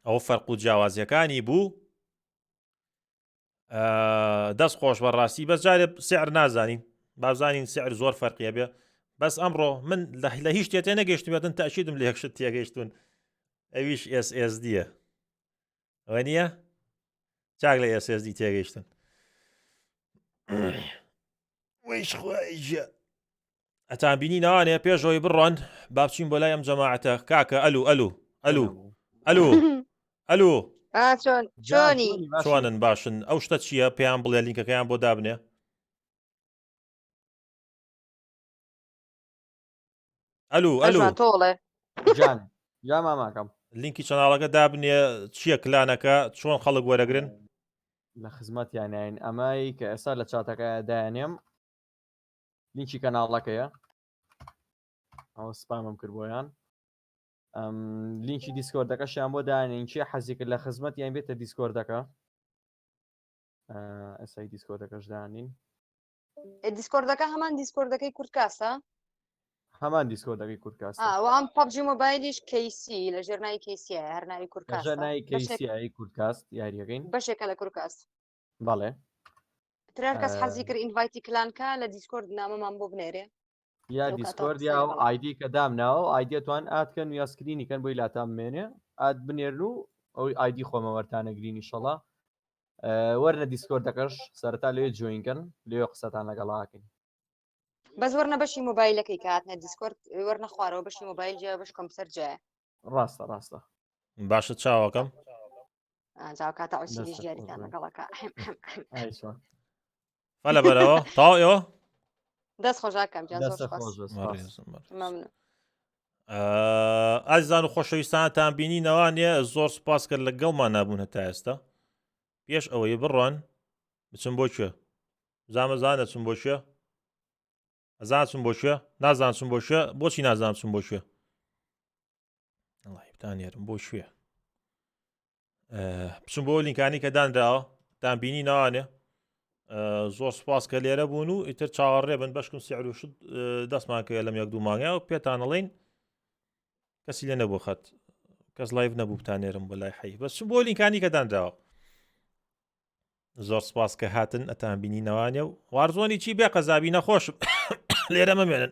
ئەو فەرق و جیاوازیەکانی بوو دەست خۆش بەڕاستی بەس جارێ سعر نازانین بازانین سعر زۆر فەرقیە بێ بەس ئەمڕۆ من لە هیچ شتێ نەگەیشتوێتن تاکیدم لە یەکشت تێگەیشتون ئەویش SSDە ئەوە نییە؟ چاک لە SSD تێگەیشتن ویش خۆیژە ئەتان بینی ناوانێ پێشەوەی بڕۆن با بچین بۆ لای ئەم جەماعەتە کاکە ئەلو چۆنن باشن ئەو شتە چییە پێیان بڵێ لینکەکەیان بۆ دابنێ ئەلو جاماماکەم لینکی چەناڵەکە دابنێ چییە کلانەکە چۆن خەڵک وەرەگرن لە خزمەتیانین ئەمای کە ئێستا لە چاتەکە دایانێم لینکی کەناڵەکەیە ئەو سپامم کرد بۆیان لینکی دیسکۆردەکەشیان بۆ دانین چی حەزی کرد لە خزمەتیان بێتە دیسکۆردەکە ئەسای دیسکۆردەکەش دانین دیسکۆردەکە هەمان دیسکۆردەکەی کوردکاستە هەمان دیسکۆردەکەی کوردکاست وام پبجی مۆبایلیش کەیسی لە ژێرناوی کەیسیە هەر ناوی کوردکاست لەژە نای کەیسیایی کوردکاست یاریەکەین بەشێکە لە کوردکاست بەڵێ ترێر کەس حەزی کرد ئینڤایتی کلانکە لە دیسکۆرد نامەمان بۆ بنێرێ یا دیسکۆرد یا و ئایدی کە دامناوە ئایدێتوان ئاتکەن یا سکرینیکەن بۆی لاتام بمێنێ ئات بنێرن و ئەوی ئایدی خۆمەوەرتانە گرینی شەڵا وەرنە دیسکۆردەکەش سەرتا لێ جوینکەن لێ قسەتان لەگەڵاکەین بەس وەرنە بەشی مۆبایلەکەی کاتنە دیسکۆرد وەرنە خوارەوە بەشی مۆبایل جیا بەش کۆمپیوتەر جایە ڕاستە ڕاستە باشە چاوەکەم جاو کاتە ئەوسیلیش دیاریتان لەگەڵەکە فەلە بەرەوە تاو ئێوە دەست خۆشاکەم جان زۆر دەستە سوپاس. خۆش بە سوپاس. مەمنون. ئازیزان و خۆشەویستانتان بینینەوە نیە زۆر سوپاس کرد لەگەڵمان نابوون هەتا ئێستا پێش ئەوەی بڕۆن بچم بۆ کوێ زانە چم بۆ کوێ ئەزان چم بۆ کوێ نازان چم بۆ کوێ بۆچی نازانم چم بۆ کوێ تانێرم بۆ کوێ بچم بۆ لینکانی کە دانراوە تان بینینەوانێ زۆر سوپاس کە لێرە بوون و ئیتر چاوەڕێ بن بەشکم سیعروشت دەستمان کە لەم یەک دوو مانگە و پێتانەڵین کەسی لێ نەبوو خەت کەس لایڤ نەبوو بتانێرم بە لای حەی بەس بۆ لینکانی کە دانراوە زۆر سوپاس کە هاتن ئەتان بینینەوانێ و وارزۆنی چی بێ قەزابی نەخۆشم لێرە مەمێنن